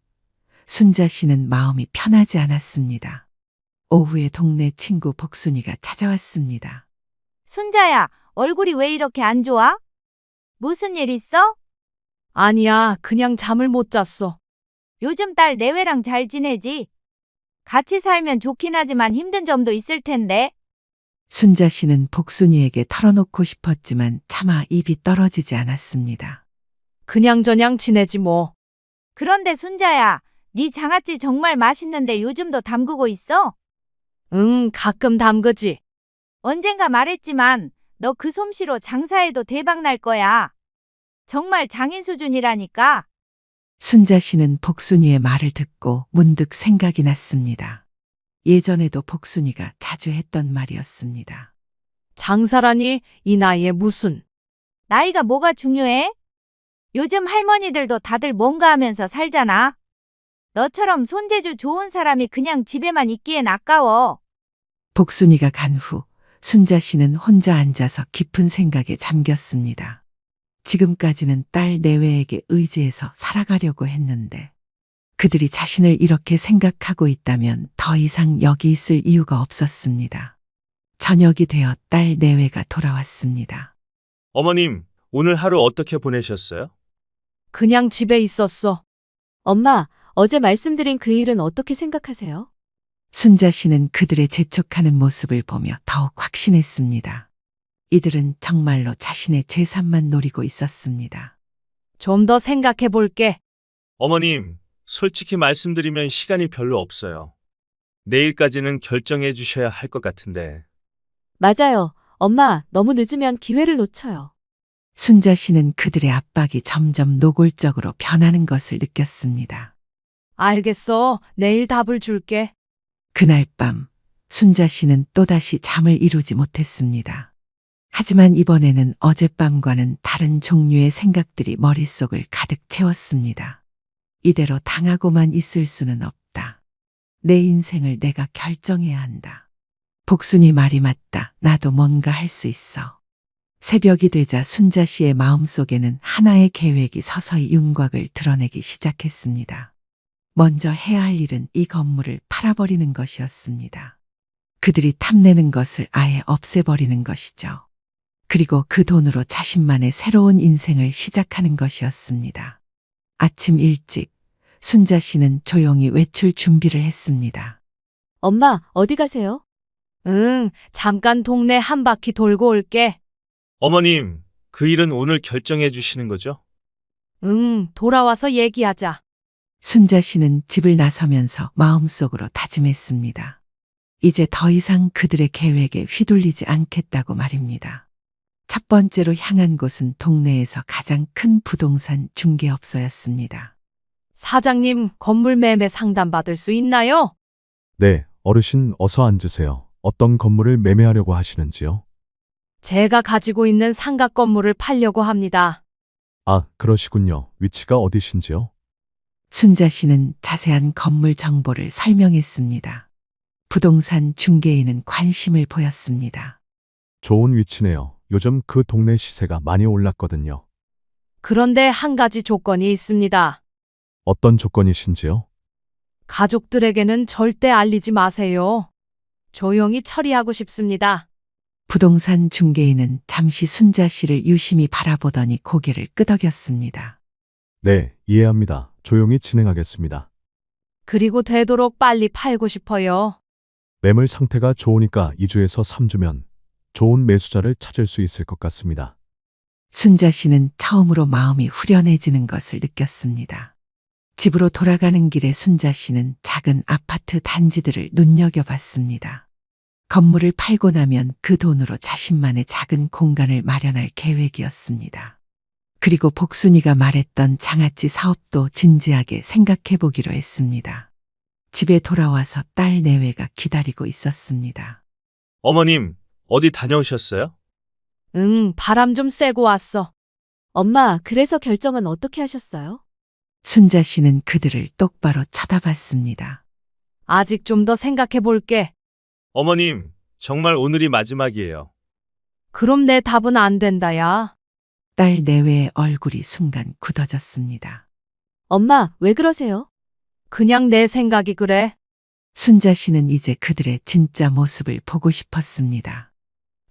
순자 씨는 마음이 편하지 않았습니다. 오후에 동네 친구 복순이가 찾아왔습니다. 순자야, 얼굴이 왜 이렇게 안 좋아? 무슨 일 있어? 아니야, 그냥 잠을 못 잤어. 요즘 딸 내외랑 잘 지내지? 같이 살면 좋긴 하지만 힘든 점도 있을 텐데. 순자 씨는 복순이에게 털어놓고 싶었지만 차마 입이 떨어지지 않았습니다. 그냥저냥 지내지 뭐. 그런데 순자야, 네 장아찌 정말 맛있는데 요즘도 담그고 있어? 응, 가끔 담그지. 언젠가 말했지만 너 그 솜씨로 장사해도 대박 날 거야. 정말 장인 수준이라니까. 순자 씨는 복순이의 말을 듣고 문득 생각이 났습니다. 예전에도 복순이가 자주 했던 말이었습니다. 장사라니 이 나이에 무슨. 나이가 뭐가 중요해? 요즘 할머니들도 다들 뭔가 하면서 살잖아. 너처럼 손재주 좋은 사람이 그냥 집에만 있기엔 아까워. 복순이가 간 후 순자 씨는 혼자 앉아서 깊은 생각에 잠겼습니다. 지금까지는 딸 내외에게 의지해서 살아가려고 했는데 그들이 자신을 이렇게 생각하고 있다면 더 이상 여기 있을 이유가 없었습니다. 저녁이 되어 딸 내외가 돌아왔습니다. 어머님, 오늘 하루 어떻게 보내셨어요? 그냥 집에 있었어. 엄마, 어제 말씀드린 그 일은 어떻게 생각하세요? 순자 씨는 그들의 재촉하는 모습을 보며 더욱 확신했습니다. 이들은 정말로 자신의 재산만 노리고 있었습니다. 좀 더 생각해 볼게. 어머님, 솔직히 말씀드리면 시간이 별로 없어요. 내일까지는 결정해 주셔야 할 것 같은데. 맞아요. 엄마, 너무 늦으면 기회를 놓쳐요. 순자 씨는 그들의 압박이 점점 노골적으로 변하는 것을 느꼈습니다. 알겠어. 내일 답을 줄게. 그날 밤 순자 씨는 또다시 잠을 이루지 못했습니다. 하지만 이번에는 어젯밤과는 다른 종류의 생각들이 머릿속을 가득 채웠습니다. 이대로 당하고만 있을 수는 없다. 내 인생을 내가 결정해야 한다. 복순이 말이 맞다. 나도 뭔가 할 수 있어. 새벽이 되자 순자 씨의 마음속에는 하나의 계획이 서서히 윤곽을 드러내기 시작했습니다. 먼저 해야 할 일은 이 건물을 팔아버리는 것이었습니다. 그들이 탐내는 것을 아예 없애버리는 것이죠. 그리고 그 돈으로 자신만의 새로운 인생을 시작하는 것이었습니다. 아침 일찍 순자 씨는 조용히 외출 준비를 했습니다. 엄마, 어디 가세요? 응, 잠깐 동네 한 바퀴 돌고 올게. 어머님, 그 일은 오늘 결정해 주시는 거죠? 응, 돌아와서 얘기하자. 순자 씨는 집을 나서면서 마음속으로 다짐했습니다. 이제 더 이상 그들의 계획에 휘둘리지 않겠다고 말입니다. 첫 번째로 향한 곳은 동네에서 가장 큰 부동산 중개업소였습니다. 사장님, 건물 매매 상담 받을 수 있나요? 네, 어르신 어서 앉으세요. 어떤 건물을 매매하려고 하시는지요? 제가 가지고 있는 상가 건물을 팔려고 합니다. 아, 그러시군요. 위치가 어디신지요? 순자 씨는 자세한 건물 정보를 설명했습니다. 부동산 중개인은 관심을 보였습니다. 좋은 위치네요. 요즘 그 동네 시세가 많이 올랐거든요. 그런데 한 가지 조건이 있습니다. 어떤 조건이신지요? 가족들에게는 절대 알리지 마세요. 조용히 처리하고 싶습니다. 부동산 중개인은 잠시 순자 씨를 유심히 바라보더니 고개를 끄덕였습니다. 네, 이해합니다. 조용히 진행하겠습니다. 그리고 되도록 빨리 팔고 싶어요. 매물 상태가 좋으니까 2주에서 3주면 좋은 매수자를 찾을 수 있을 것 같습니다. 순자 씨는 처음으로 마음이 후련해지는 것을 느꼈습니다. 집으로 돌아가는 길에 순자 씨는 작은 아파트 단지들을 눈여겨봤습니다. 건물을 팔고 나면 그 돈으로 자신만의 작은 공간을 마련할 계획이었습니다. 그리고 복순이가 말했던 장아찌 사업도 진지하게 생각해 보기로 했습니다. 집에 돌아와서 딸 내외가 기다리고 있었습니다. 어머님, 어디 다녀오셨어요? 응, 바람 좀 쐬고 왔어. 엄마, 그래서 결정은 어떻게 하셨어요? 순자 씨는 그들을 똑바로 쳐다봤습니다. 아직 좀 더 생각해 볼게. 어머님, 정말 오늘이 마지막이에요. 그럼 내 답은 안 된다, 야. 딸 내외의 얼굴이 순간 굳어졌습니다. 엄마, 왜 그러세요? 그냥 내 생각이 그래. 순자 씨는 이제 그들의 진짜 모습을 보고 싶었습니다.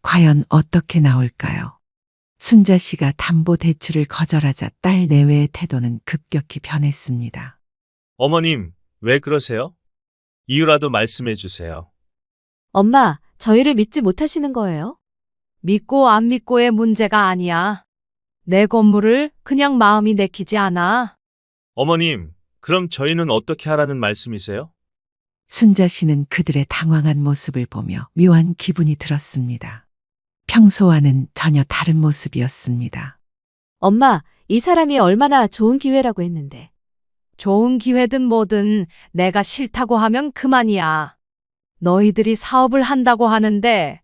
과연 어떻게 나올까요? 순자 씨가 담보 대출을 거절하자 딸 내외의 태도는 급격히 변했습니다. 어머님, 왜 그러세요? 이유라도 말씀해 주세요. 엄마, 저희를 믿지 못하시는 거예요? 믿고 안 믿고의 문제가 아니야. 내 건물을 그냥 마음이 내키지 않아. 어머님, 그럼 저희는 어떻게 하라는 말씀이세요? 순자 씨는 그들의 당황한 모습을 보며 묘한 기분이 들었습니다. 평소와는 전혀 다른 모습이었습니다. 엄마, 이 사람이 얼마나 좋은 기회라고 했는데. 좋은 기회든 뭐든 내가 싫다고 하면 그만이야. 너희들이 사업을 한다고 하는데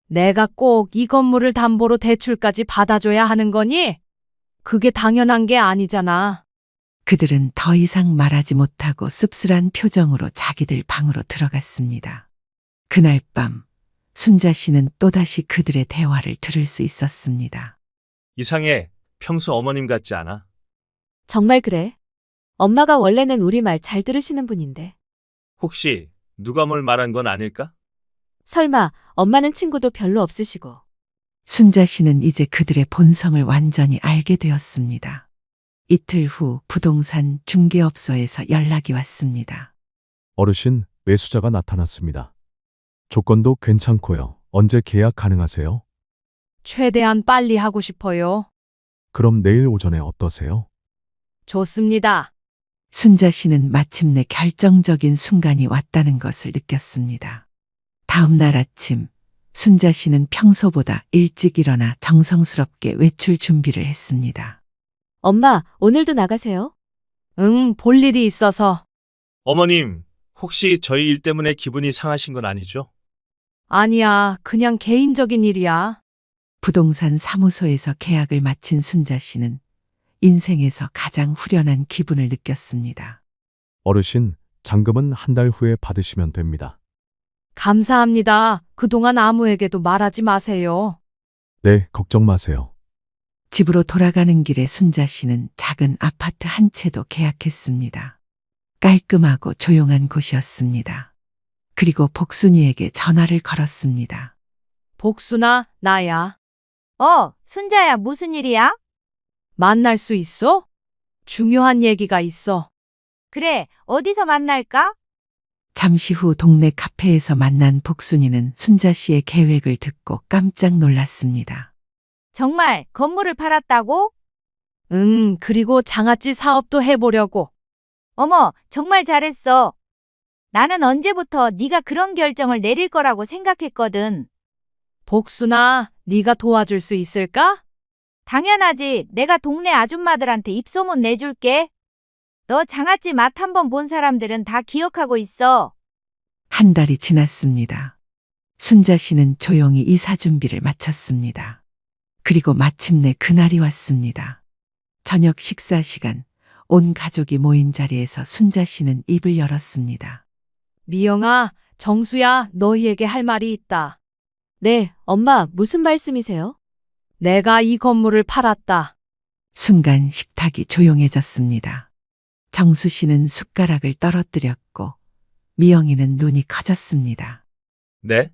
내가 꼭 이 건물을 담보로 대출까지 받아줘야 하는 거니? 그게 당연한 게 아니잖아. 그들은 더 이상 말하지 못하고 씁쓸한 표정으로 자기들 방으로 들어갔습니다. 그날 밤 순자 씨는 또다시 그들의 대화를 들을 수 있었습니다. 이상해. 평소 어머님 같지 않아? 정말 그래? 엄마가 원래는 우리 말 잘 들으시는 분인데. 혹시 누가 뭘 말한 건 아닐까? 설마 엄마는 친구도 별로 없으시고. 순자 씨는 이제 그들의 본성을 완전히 알게 되었습니다. 이틀 후 부동산 중개업소에서 연락이 왔습니다. 어르신, 매수자가 나타났습니다. 조건도 괜찮고요. 언제 계약 가능하세요? 최대한 빨리 하고 싶어요. 그럼 내일 오전에 어떠세요? 좋습니다. 순자 씨는 마침내 결정적인 순간이 왔다는 것을 느꼈습니다. 다음 날 아침, 순자 씨는 평소보다 일찍 일어나 정성스럽게 외출 준비를 했습니다. 엄마, 오늘도 나가세요? 응, 볼 일이 있어서. 어머님, 혹시 저희 일 때문에 기분이 상하신 건 아니죠? 아니야, 그냥 개인적인 일이야. 부동산 사무소에서 계약을 마친 순자 씨는 인생에서 가장 후련한 기분을 느꼈습니다. 어르신, 잔금은 한 달 후에 받으시면 됩니다. 감사합니다. 그동안 아무에게도 말하지 마세요. 네, 걱정 마세요. 집으로 돌아가는 길에 순자 씨는 작은 아파트 한 채도 계약했습니다. 깔끔하고 조용한 곳이었습니다. 그리고 복순이에게 전화를 걸었습니다. 복순아, 나야. 순자야, 무슨 일이야? 만날 수 있어? 중요한 얘기가 있어. 그래, 어디서 만날까? 잠시 후 동네 카페에서 만난 복순이는 순자 씨의 계획을 듣고 깜짝 놀랐습니다. 정말 건물을 팔았다고? 응, 그리고 장아찌 사업도 해보려고. 어머, 정말 잘했어. 나는 언제부터 네가 그런 결정을 내릴 거라고 생각했거든. 복순아, 네가 도와줄 수 있을까? 당연하지. 내가 동네 아줌마들한테 입소문 내줄게. 너 장아찌 맛 한번 본 사람들은 다 기억하고 있어. 한 달이 지났습니다. 순자 씨는 조용히 이사 준비를 마쳤습니다. 그리고 마침내 그날이 왔습니다. 저녁 식사 시간, 온 가족이 모인 자리에서 순자 씨는 입을 열었습니다. 미영아, 정수야, 너희에게 할 말이 있다. 네, 엄마, 무슨 말씀이세요? 내가 이 건물을 팔았다. 순간 식탁이 조용해졌습니다. 정수 씨는 숟가락을 떨어뜨렸고 미영이는 눈이 커졌습니다. 네?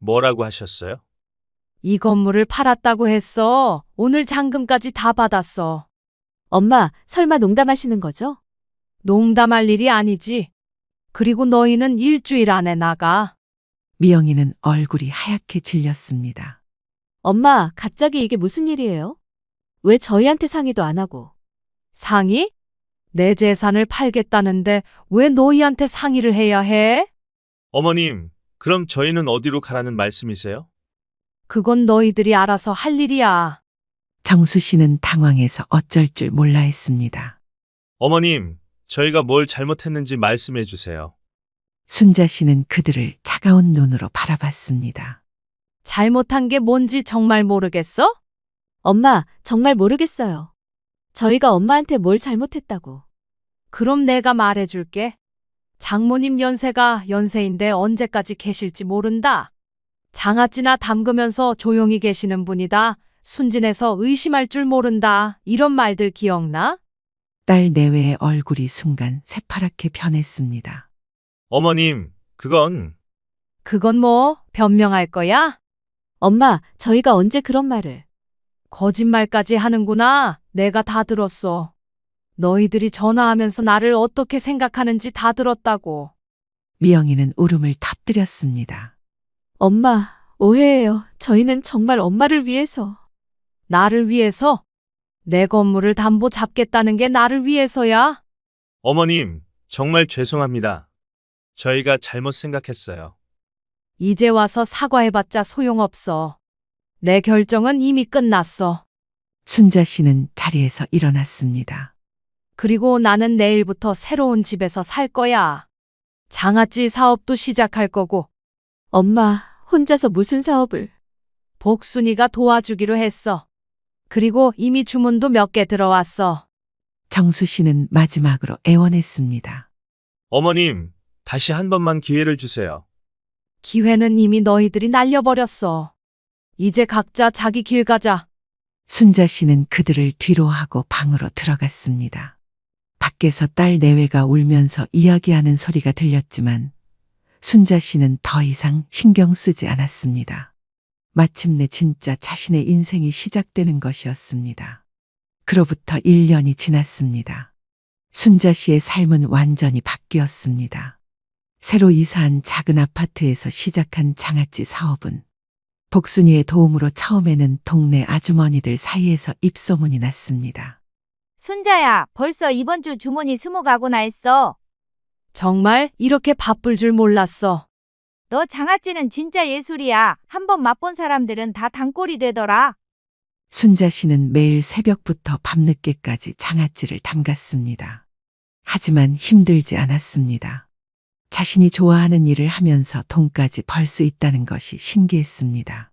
뭐라고 하셨어요? 이 건물을 팔았다고 했어. 오늘 잔금까지 다 받았어. 엄마, 설마 농담하시는 거죠? 농담할 일이 아니지. 그리고 너희는 일주일 안에 나가. 미영이는 얼굴이 하얗게 질렸습니다. 엄마, 갑자기 이게 무슨 일이에요? 왜 저희한테 상의도 안 하고? 상의? 내 재산을 팔겠다는데 왜 너희한테 상의를 해야 해? 어머님, 그럼 저희는 어디로 가라는 말씀이세요? 그건 너희들이 알아서 할 일이야. 정수 씨는 당황해서 어쩔 줄 몰라 했습니다. 어머님, 저희가 뭘 잘못했는지 말씀해 주세요. 순자 씨는 그들을 차가운 눈으로 바라봤습니다. 잘못한 게 뭔지 정말 모르겠어? 엄마, 정말 모르겠어요. 저희가 엄마한테 뭘 잘못했다고. 그럼 내가 말해줄게. 장모님 연세가 연세인데 언제까지 계실지 모른다. 장아찌나 담그면서 조용히 계시는 분이다. 순진해서 의심할 줄 모른다. 이런 말들 기억나? 딸 내외의 얼굴이 순간 새파랗게 변했습니다. 어머님, 그건 그건 뭐 변명할 거야? 엄마, 저희가 언제 그런 말을. 거짓말까지 하는구나. 내가 다 들었어. 너희들이 전화하면서 나를 어떻게 생각하는지 다 들었다고. 미영이는 울음을 터뜨렸습니다. 엄마, 오해예요. 저희는 정말 엄마를 위해서. 나를 위해서? 내 건물을 담보 잡겠다는 게 나를 위해서야? 어머님, 정말 죄송합니다. 저희가 잘못 생각했어요. 이제 와서 사과해봤자 소용없어. 내 결정은 이미 끝났어. 순자 씨는 자리에서 일어났습니다. 그리고 나는 내일부터 새로운 집에서 살 거야. 장아찌 사업도 시작할 거고, 엄마, 혼자서 무슨 사업을. 복순이가 도와주기로 했어. 그리고 이미 주문도 몇 개 들어왔어. 정수 씨는 마지막으로 애원했습니다. 어머님, 다시 한 번만 기회를 주세요. 기회는 이미 너희들이 날려버렸어. 이제 각자 자기 길 가자. 순자 씨는 그들을 뒤로 하고 방으로 들어갔습니다. 밖에서 딸 내외가 울면서 이야기하는 소리가 들렸지만 순자 씨는 더 이상 신경 쓰지 않았습니다. 마침내 진짜 자신의 인생이 시작되는 것이었습니다. 그로부터 1년이 지났습니다. 순자 씨의 삶은 완전히 바뀌었습니다. 새로 이사한 작은 아파트에서 시작한 장아찌 사업은 복순이의 도움으로 처음에는 동네 아주머니들 사이에서 입소문이 났습니다. 순자야, 벌써 이번 주 주문이 20가구나 했어. 정말 이렇게 바쁠 줄 몰랐어. 너 장아찌는 진짜 예술이야. 한번 맛본 사람들은 다 단골이 되더라. 순자 씨는 매일 새벽부터 밤늦게까지 장아찌를 담갔습니다. 하지만 힘들지 않았습니다. 자신이 좋아하는 일을 하면서 돈까지 벌 수 있다는 것이 신기했습니다.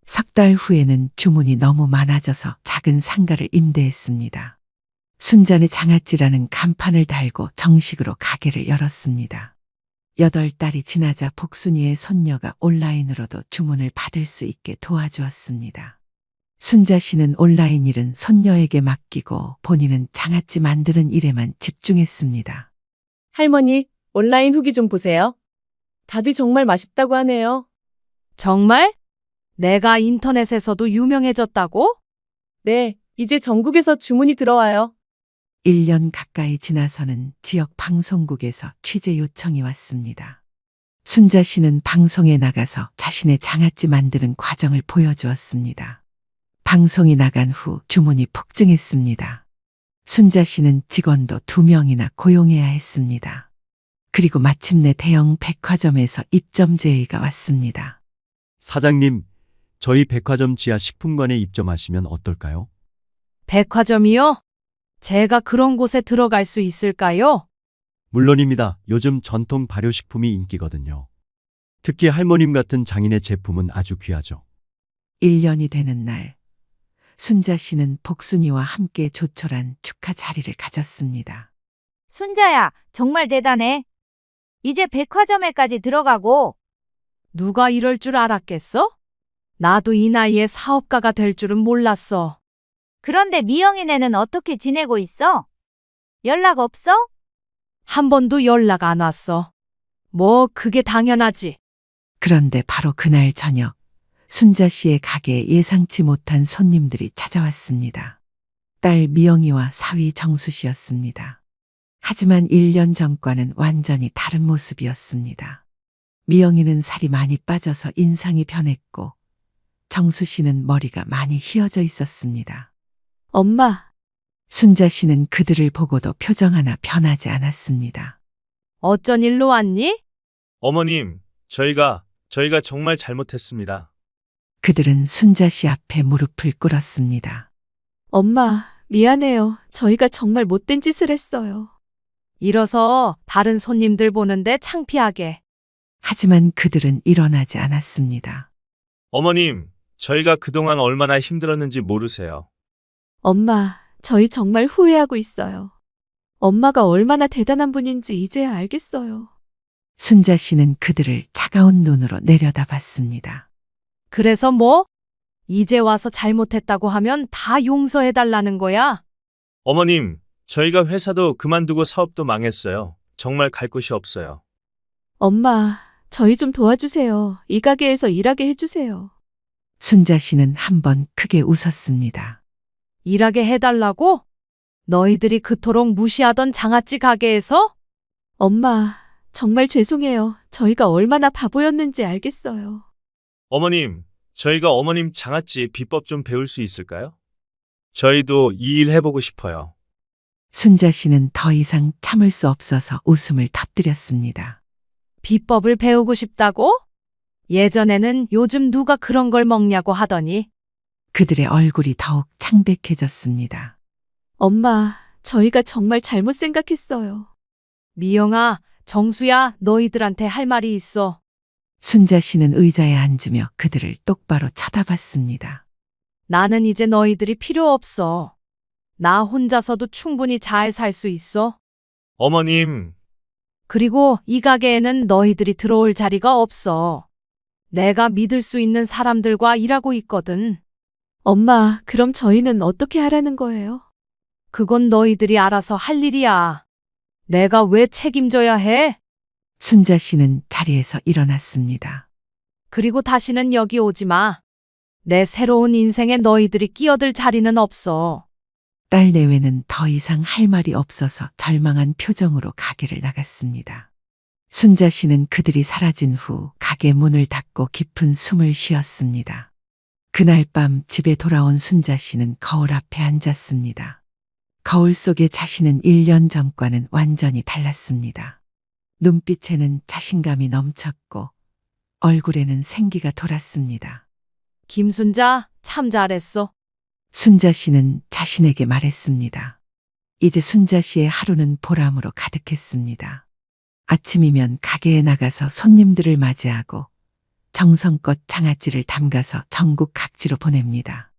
석 달 후에는 주문이 너무 많아져서 작은 상가를 임대했습니다. 순자네 장아찌라는 간판을 달고 정식으로 가게를 열었습니다. 8달이 지나자 복순이의 손녀가 온라인으로도 주문을 받을 수 있게 도와주었습니다. 순자 씨는 온라인 일은 손녀에게 맡기고 본인은 장아찌 만드는 일에만 집중했습니다. 할머니, 온라인 후기 좀 보세요. 다들 정말 맛있다고 하네요. 정말? 내가 인터넷에서도 유명해졌다고? 네, 이제 전국에서 주문이 들어와요. 1년 가까이 지나서는 지역 방송국에서 취재 요청이 왔습니다. 순자 씨는 방송에 나가서 자신의 장아찌 만드는 과정을 보여주었습니다. 방송이 나간 후 주문이 폭증했습니다. 순자 씨는 직원도 2명이나 고용해야 했습니다. 그리고 마침내 대형 백화점에서 입점 제의가 왔습니다. 사장님, 저희 백화점 지하 식품관에 입점하시면 어떨까요? 백화점이요? 제가 그런 곳에 들어갈 수 있을까요? 물론입니다. 요즘 전통 발효식품이 인기거든요. 특히 할머님 같은 장인의 제품은 아주 귀하죠. 1년이 되는 날, 순자 씨는 복순이와 함께 조촐한 축하 자리를 가졌습니다. 순자야, 정말 대단해. 이제 백화점에까지 들어가고. 누가 이럴 줄 알았겠어? 나도 이 나이에 사업가가 될 줄은 몰랐어. 그런데 미영이네는 어떻게 지내고 있어? 연락 없어? 한 번도 연락 안 왔어. 뭐 그게 당연하지. 그런데 바로 그날 저녁, 순자 씨의 가게에 예상치 못한 손님들이 찾아왔습니다. 딸 미영이와 사위 정수 씨였습니다. 하지만 1년 전과는 완전히 다른 모습이었습니다. 미영이는 살이 많이 빠져서 인상이 변했고, 정수 씨는 머리가 많이 휘어져 있었습니다. 엄마, 순자 씨는 그들을 보고도 표정 하나 변하지 않았습니다. 어쩐 일로 왔니? 어머님, 저희가 정말 잘못했습니다. 그들은 순자 씨 앞에 무릎을 꿇었습니다. 엄마, 미안해요. 저희가 정말 못된 짓을 했어요. 일어서 다른 손님들 보는데 창피하게. 하지만 그들은 일어나지 않았습니다. 어머님, 저희가 그동안 얼마나 힘들었는지 모르세요. 엄마, 저희 정말 후회하고 있어요. 엄마가 얼마나 대단한 분인지 이제야 알겠어요. 순자 씨는 그들을 차가운 눈으로 내려다봤습니다. 그래서 뭐? 이제 와서 잘못했다고 하면 다 용서해달라는 거야? 어머님, 저희가 회사도 그만두고 사업도 망했어요. 정말 갈 곳이 없어요. 엄마, 저희 좀 도와주세요. 이 가게에서 일하게 해주세요. 순자 씨는 한번 크게 웃었습니다. 일하게 해달라고? 너희들이 그토록 무시하던 장아찌 가게에서? 엄마, 정말 죄송해요. 저희가 얼마나 바보였는지 알겠어요. 어머님, 저희가 어머님 장아찌 비법 좀 배울 수 있을까요? 저희도 이 일 해보고 싶어요. 순자 씨는 더 이상 참을 수 없어서 웃음을 터뜨렸습니다. 비법을 배우고 싶다고? 예전에는 요즘 누가 그런 걸 먹냐고 하더니 그들의 얼굴이 더욱 창백해졌습니다. 엄마, 저희가 정말 잘못 생각했어요. 미영아, 정수야, 너희들한테 할 말이 있어. 순자 씨는 의자에 앉으며 그들을 똑바로 쳐다봤습니다. 나는 이제 너희들이 필요 없어. 나 혼자서도 충분히 잘 살 수 있어. 어머님, 그리고 이 가게에는 너희들이 들어올 자리가 없어. 내가 믿을 수 있는 사람들과 일하고 있거든. 엄마, 그럼 저희는 어떻게 하라는 거예요? 그건 너희들이 알아서 할 일이야. 내가 왜 책임져야 해? 순자 씨는 자리에서 일어났습니다. 그리고 다시는 여기 오지 마. 내 새로운 인생에 너희들이 끼어들 자리는 없어. 딸 내외는 더 이상 할 말이 없어서 절망한 표정으로 가게를 나갔습니다. 순자 씨는 그들이 사라진 후 가게 문을 닫고 깊은 숨을 쉬었습니다. 그날 밤 집에 돌아온 순자 씨는 거울 앞에 앉았습니다. 거울 속의 자신은 1년 전과는 완전히 달랐습니다. 눈빛에는 자신감이 넘쳤고 얼굴에는 생기가 돌았습니다. 김순자, 참 잘했어. 순자 씨는 자신에게 말했습니다. 이제 순자 씨의 하루는 보람으로 가득했습니다. 아침이면 가게에 나가서 손님들을 맞이하고 정성껏 장아찌를 담가서 전국 각지로 보냅니다.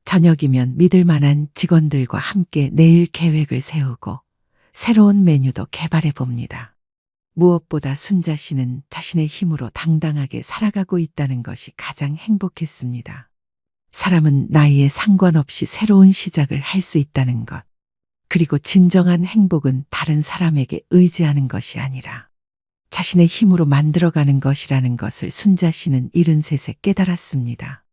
저녁이면 믿을 만한 직원들과 함께 내일 계획을 세우고 새로운 메뉴도 개발해 봅니다. 무엇보다 순자 씨는 자신의 힘으로 당당하게 살아가고 있다는 것이 가장 행복했습니다. 사람은 나이에 상관없이 새로운 시작을 할 수 있다는 것. 그리고 진정한 행복은 다른 사람에게 의지하는 것이 아니라 자신의 힘으로 만들어가는 것이라는 것을 순자 씨는 73세 깨달았습니다.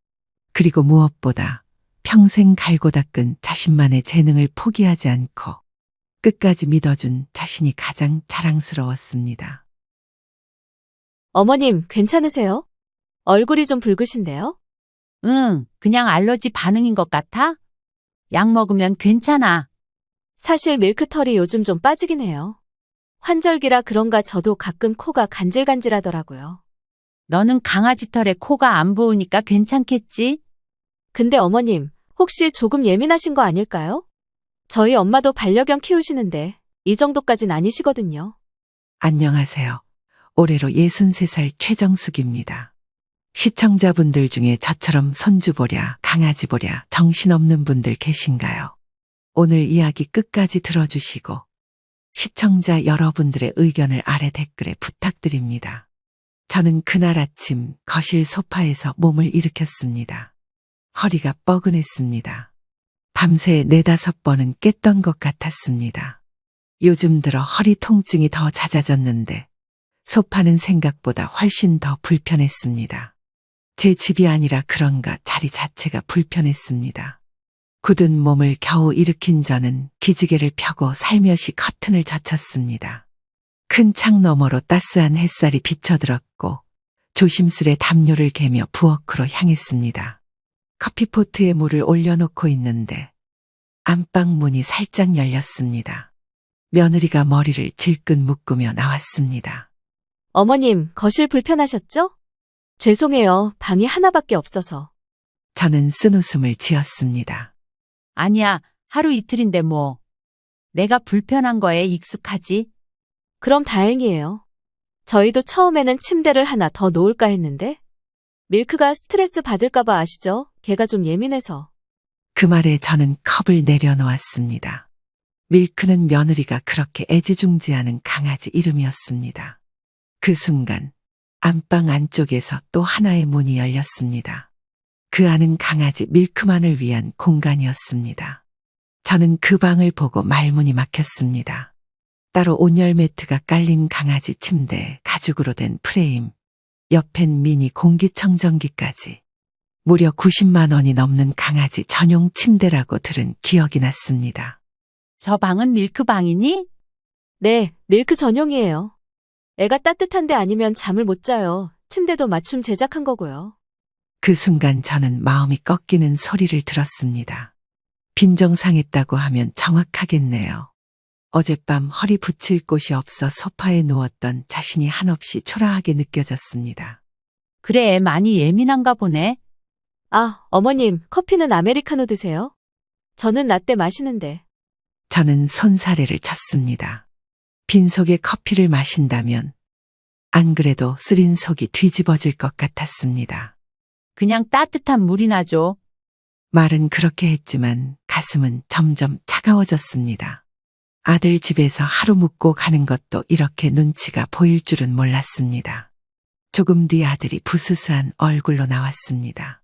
그리고 무엇보다 평생 갈고 닦은 자신만의 재능을 포기하지 않고 끝까지 믿어준 자신이 가장 자랑스러웠습니다. 어머님, 괜찮으세요? 얼굴이 좀 붉으신데요? 응, 그냥 알러지 반응인 것 같아? 약 먹으면 괜찮아. 사실 밀크털이 요즘 좀 빠지긴 해요. 환절기라 그런가 저도 가끔 코가 간질간질하더라고요. 너는 강아지 털에 코가 안 부으니까 괜찮겠지? 근데 어머님, 혹시 조금 예민하신 거 아닐까요? 저희 엄마도 반려견 키우시는데 이 정도까진 아니시거든요. 안녕하세요. 올해로 63살 최정숙입니다. 시청자분들 중에 저처럼 손주 보랴, 강아지 보랴 정신없는 분들 계신가요? 오늘 이야기 끝까지 들어주시고 시청자 여러분들의 의견을 아래 댓글에 부탁드립니다. 저는 그날 아침 거실 소파에서 몸을 일으켰습니다. 허리가 뻐근했습니다. 밤새 4-5번은 깼던 것 같았습니다. 요즘 들어 허리 통증이 더 잦아졌는데 소파는 생각보다 훨씬 더 불편했습니다. 제 집이 아니라 그런가 자리 자체가 불편했습니다. 굳은 몸을 겨우 일으킨 저는 기지개를 펴고 살며시 커튼을 젖혔습니다. 큰 창 너머로 따스한 햇살이 비쳐들었고 조심스레 담요를 개며 부엌으로 향했습니다. 커피포트에 물을 올려놓고 있는데 안방 문이 살짝 열렸습니다. 며느리가 머리를 질끈 묶으며 나왔습니다. 어머님, 거실 불편하셨죠? 죄송해요. 방이 하나밖에 없어서. 저는 쓴웃음을 지었습니다. 아니야, 하루 이틀인데 뭐. 내가 불편한 거에 익숙하지? 그럼 다행이에요. 저희도 처음에는 침대를 하나 더 놓을까 했는데 밀크가 스트레스 받을까봐 아시죠? 걔가 좀 예민해서. 그 말에 저는 컵을 내려놓았습니다. 밀크는 며느리가 그렇게 애지중지하는 강아지 이름이었습니다. 그 순간 안방 안쪽에서 또 하나의 문이 열렸습니다. 그 안은 강아지 밀크만을 위한 공간이었습니다. 저는 그 방을 보고 말문이 막혔습니다. 따로 온열 매트가 깔린 강아지 침대, 가죽으로 된 프레임, 옆엔 미니 공기청정기까지. 무려 90만 원이 넘는 강아지 전용 침대라고 들은 기억이 났습니다. 저 방은 밀크 방이니? 네, 밀크 전용이에요. 애가 따뜻한데 아니면 잠을 못 자요. 침대도 맞춤 제작한 거고요. 그 순간 저는 마음이 꺾이는 소리를 들었습니다. 빈정상했다고 하면 정확하겠네요. 어젯밤 허리 붙일 곳이 없어 소파에 누웠던 자신이 한없이 초라하게 느껴졌습니다. 그래, 많이 예민한가 보네. 아, 어머님, 커피는 아메리카노 드세요? 저는 라떼 마시는데. 저는 손사래를 쳤습니다. 빈속에 커피를 마신다면 안 그래도 쓰린 속이 뒤집어질 것 같았습니다. 그냥 따뜻한 물이나 줘. 말은 그렇게 했지만 가슴은 점점 차가워졌습니다. 아들 집에서 하루 묵고 가는 것도 이렇게 눈치가 보일 줄은 몰랐습니다. 조금 뒤 아들이 부스스한 얼굴로 나왔습니다.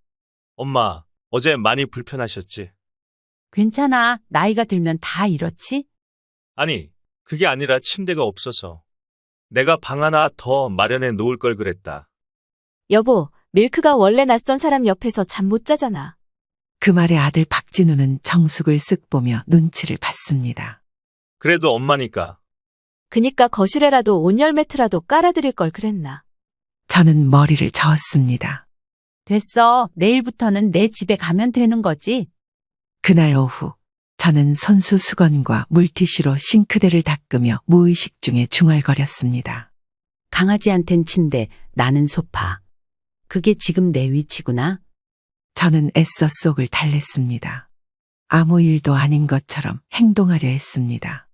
엄마, 어제 많이 불편하셨지? 괜찮아. 나이가 들면 다 이렇지? 아니, 그게 아니라 침대가 없어서. 내가 방 하나 더 마련해 놓을 걸 그랬다. 여보, 밀크가 원래 낯선 사람 옆에서 잠 못 자잖아. 그 말에 아들 박진우는 정숙을 쓱 보며 눈치를 봤습니다. 그래도 엄마니까. 그니까 거실에라도 온열 매트라도 깔아드릴 걸 그랬나. 저는 머리를 저었습니다. 됐어. 내일부터는 내 집에 가면 되는 거지. 그날 오후 저는 손수 수건과 물티슈로 싱크대를 닦으며 무의식 중에 중얼거렸습니다. 강아지한텐 침대, 나는 소파. 그게 지금 내 위치구나. 저는 애써 속을 달랬습니다. 아무 일도 아닌 것처럼 행동하려 했습니다.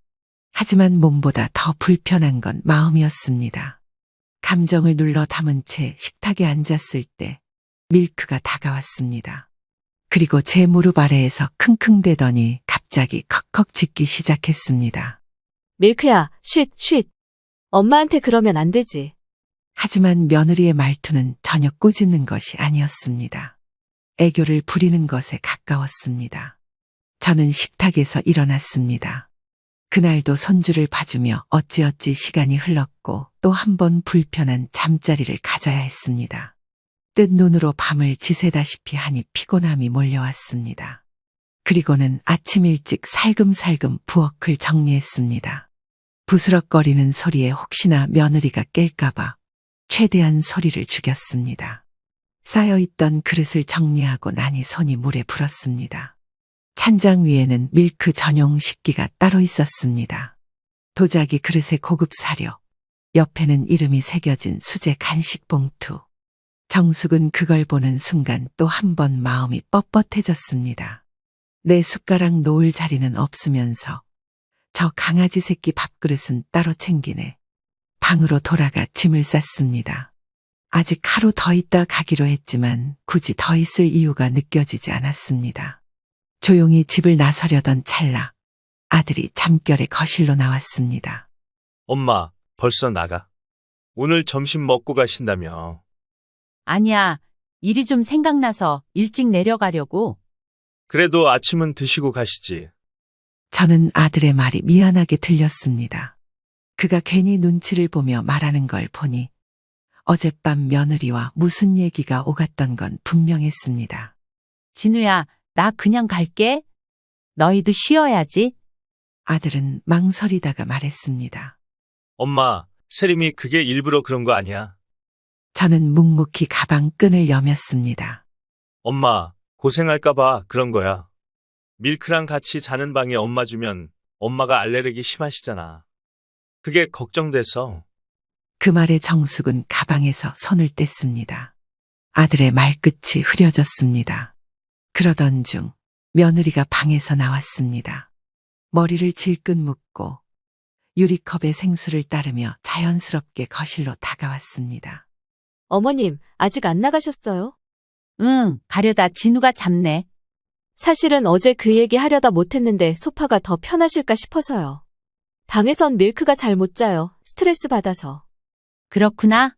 하지만 몸보다 더 불편한 건 마음이었습니다. 감정을 눌러 담은 채 식탁에 앉았을 때 밀크가 다가왔습니다. 그리고 제 무릎 아래에서 킁킁대더니 갑자기 컥컥 짖기 시작했습니다. 밀크야, 쉿. 엄마한테 그러면 안 되지. 하지만 며느리의 말투는 전혀 꾸짖는 것이 아니었습니다. 애교를 부리는 것에 가까웠습니다. 저는 식탁에서 일어났습니다. 그날도 손주를 봐주며 어찌어찌 시간이 흘렀고 또 한 번 불편한 잠자리를 가져야 했습니다. 뜬 눈으로 밤을 지새다시피 하니 피곤함이 몰려왔습니다. 그리고는 아침 일찍 살금살금 부엌을 정리했습니다. 부스럭거리는 소리에 혹시나 며느리가 깰까봐 최대한 소리를 죽였습니다. 쌓여있던 그릇을 정리하고 나니 손이 물에 불었습니다. 찬장 위에는 밀크 전용 식기가 따로 있었습니다. 도자기 그릇에 고급 사료, 옆에는 이름이 새겨진 수제 간식 봉투. 정숙은 그걸 보는 순간 또 한 번 마음이 뻣뻣해졌습니다. 내 숟가락 놓을 자리는 없으면서 저 강아지 새끼 밥그릇은 따로 챙기네. 방으로 돌아가 짐을 쌌습니다. 아직 하루 더 있다 가기로 했지만 굳이 더 있을 이유가 느껴지지 않았습니다. 조용히 집을 나서려던 찰나 아들이 잠결에 거실로 나왔습니다. 엄마, 벌써 나가. 오늘 점심 먹고 가신다며. 아니야. 일이 좀 생각나서 일찍 내려가려고. 그래도 아침은 드시고 가시지. 저는 아들의 말이 미안하게 들렸습니다. 그가 괜히 눈치를 보며 말하는 걸 보니 어젯밤 며느리와 무슨 얘기가 오갔던 건 분명했습니다. 진우야, 나 그냥 갈게. 너희도 쉬어야지. 아들은 망설이다가 말했습니다. 엄마, 세림이 그게 일부러 그런 거 아니야. 저는 묵묵히 가방 끈을 여몄습니다. 엄마, 고생할까봐 그런 거야. 밀크랑 같이 자는 방에 엄마 주면 엄마가 알레르기 심하시잖아. 그게 걱정돼서. 그 말에 정숙은 가방에서 손을 뗐습니다. 아들의 말끝이 흐려졌습니다. 그러던 중 며느리가 방에서 나왔습니다. 머리를 질끈 묶고 유리컵에 생수를 따르며 자연스럽게 거실로 다가왔습니다. 어머님, 아직 안 나가셨어요? 응, 가려다 진우가 잡네. 사실은 어제 그 얘기 하려다 못했는데 소파가 더 편하실까 싶어서요. 방에선 밀크가 잘 못 자요. 스트레스 받아서. 그렇구나.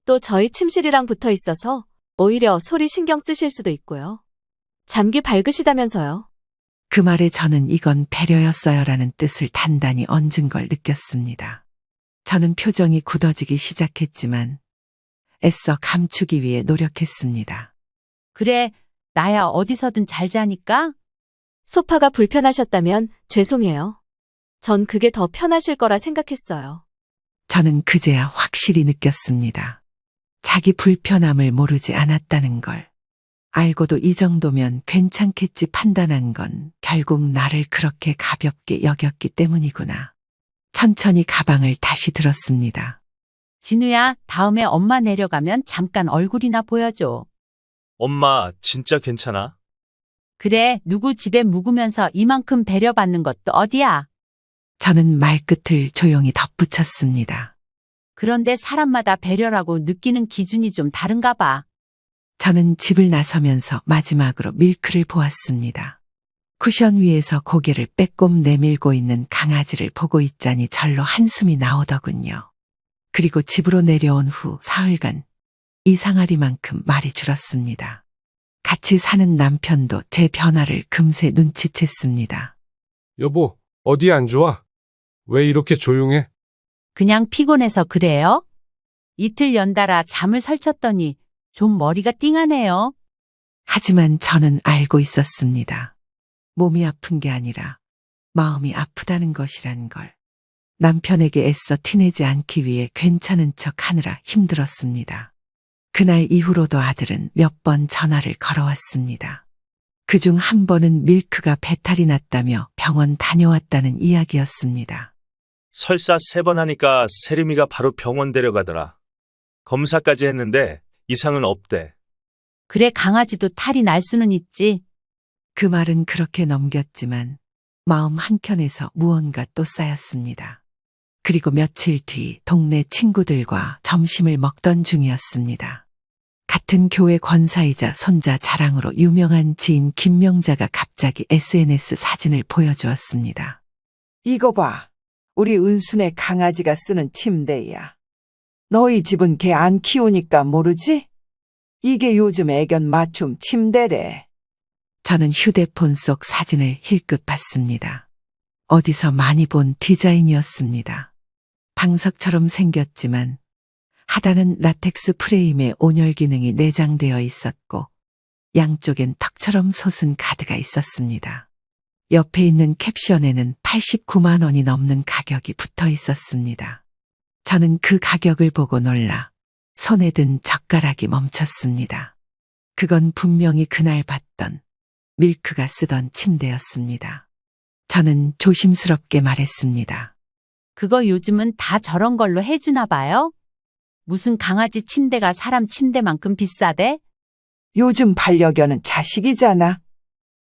또 저희 침실이랑 붙어 있어서 오히려 소리 신경 쓰실 수도 있고요. 잠기 밝으시다면서요. 그 말에 저는 이건 배려였어요라는 뜻을 단단히 얹은 걸 느꼈습니다. 저는 표정이 굳어지기 시작했지만 애써 감추기 위해 노력했습니다. 그래, 나야 어디서든 잘 자니까. 소파가 불편하셨다면 죄송해요. 전 그게 더 편하실 거라 생각했어요. 저는 그제야 확실히 느꼈습니다. 자기 불편함을 모르지 않았다는 걸. 알고도 이 정도면 괜찮겠지 판단한 건 결국 나를 그렇게 가볍게 여겼기 때문이구나. 천천히 가방을 다시 들었습니다. 진우야, 다음에 엄마 내려가면 잠깐 얼굴이나 보여줘. 엄마, 진짜 괜찮아? 그래, 누구 집에 묵으면서 이만큼 배려받는 것도 어디야. 저는 말끝을 조용히 덧붙였습니다. 그런데 사람마다 배려라고 느끼는 기준이 좀 다른가 봐. 저는 집을 나서면서 마지막으로 밀크를 보았습니다. 쿠션 위에서 고개를 빼꼼 내밀고 있는 강아지를 보고 있자니 절로 한숨이 나오더군요. 그리고 집으로 내려온 후 사흘간 이 상아리만큼 말이 줄었습니다. 같이 사는 남편도 제 변화를 금세 눈치챘습니다. 여보, 어디 안 좋아? 왜 이렇게 조용해? 그냥 피곤해서 그래요? 이틀 연달아 잠을 설쳤더니 좀 머리가 띵하네요. 하지만 저는 알고 있었습니다. 몸이 아픈 게 아니라 마음이 아프다는 것이란 걸. 남편에게 애써 티내지 않기 위해 괜찮은 척 하느라 힘들었습니다. 그날 이후로도 아들은 몇 번 전화를 걸어왔습니다. 그중 한 번은 밀크가 배탈이 났다며 병원 다녀왔다는 이야기였습니다. 설사 3번 하니까 세림이가 바로 병원 데려가더라. 검사까지 했는데 이상은 없대. 그래 강아지도 탈이 날 수는 있지. 그 말은 그렇게 넘겼지만 마음 한켠에서 무언가 또 쌓였습니다. 그리고 며칠 뒤 동네 친구들과 점심을 먹던 중이었습니다. 같은 교회 권사이자 손자 자랑으로 유명한 지인 김명자가 갑자기 SNS 사진을 보여주었습니다. 이거 봐. 우리 은순의 강아지가 쓰는 침대야. 너희 집은 개 안 키우니까 모르지? 이게 요즘 애견 맞춤 침대래. 저는 휴대폰 속 사진을 힐끗 봤습니다. 어디서 많이 본 디자인이었습니다. 방석처럼 생겼지만 하단은 라텍스 프레임에 온열 기능이 내장되어 있었고 양쪽엔 턱처럼 솟은 가드가 있었습니다. 옆에 있는 캡션에는 89만 원이 넘는 가격이 붙어 있었습니다. 저는 그 가격을 보고 놀라 손에 든 젓가락이 멈췄습니다. 그건 분명히 그날 봤던 밀크가 쓰던 침대였습니다. 저는 조심스럽게 말했습니다. 그거 요즘은 다 저런 걸로 해주나 봐요? 무슨 강아지 침대가 사람 침대만큼 비싸대? 요즘 반려견은 자식이잖아.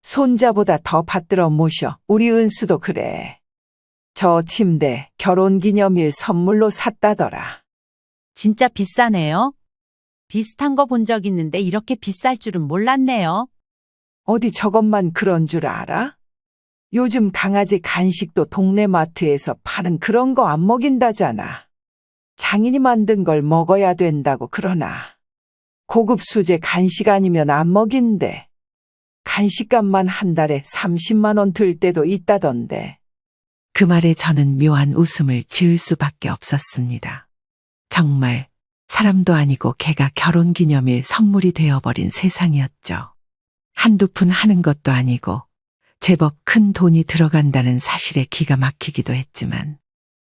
손자보다 더 받들어 모셔. 우리 은수도 그래. 저 침대 결혼기념일 선물로 샀다더라. 진짜 비싸네요. 비슷한 거 본 적 있는데 이렇게 비쌀 줄은 몰랐네요. 어디 저것만 그런 줄 알아? 요즘 강아지 간식도 동네 마트에서 파는 그런 거 안 먹인다잖아. 장인이 만든 걸 먹어야 된다고 그러나. 고급 수제 간식 아니면 안 먹인대. 간식값만 한 달에 30만 원 들 때도 있다던데. 그 말에 저는 묘한 웃음을 지을 수밖에 없었습니다. 정말 사람도 아니고 개가 결혼기념일 선물이 되어버린 세상이었죠. 한두 푼 하는 것도 아니고 제법 큰 돈이 들어간다는 사실에 기가 막히기도 했지만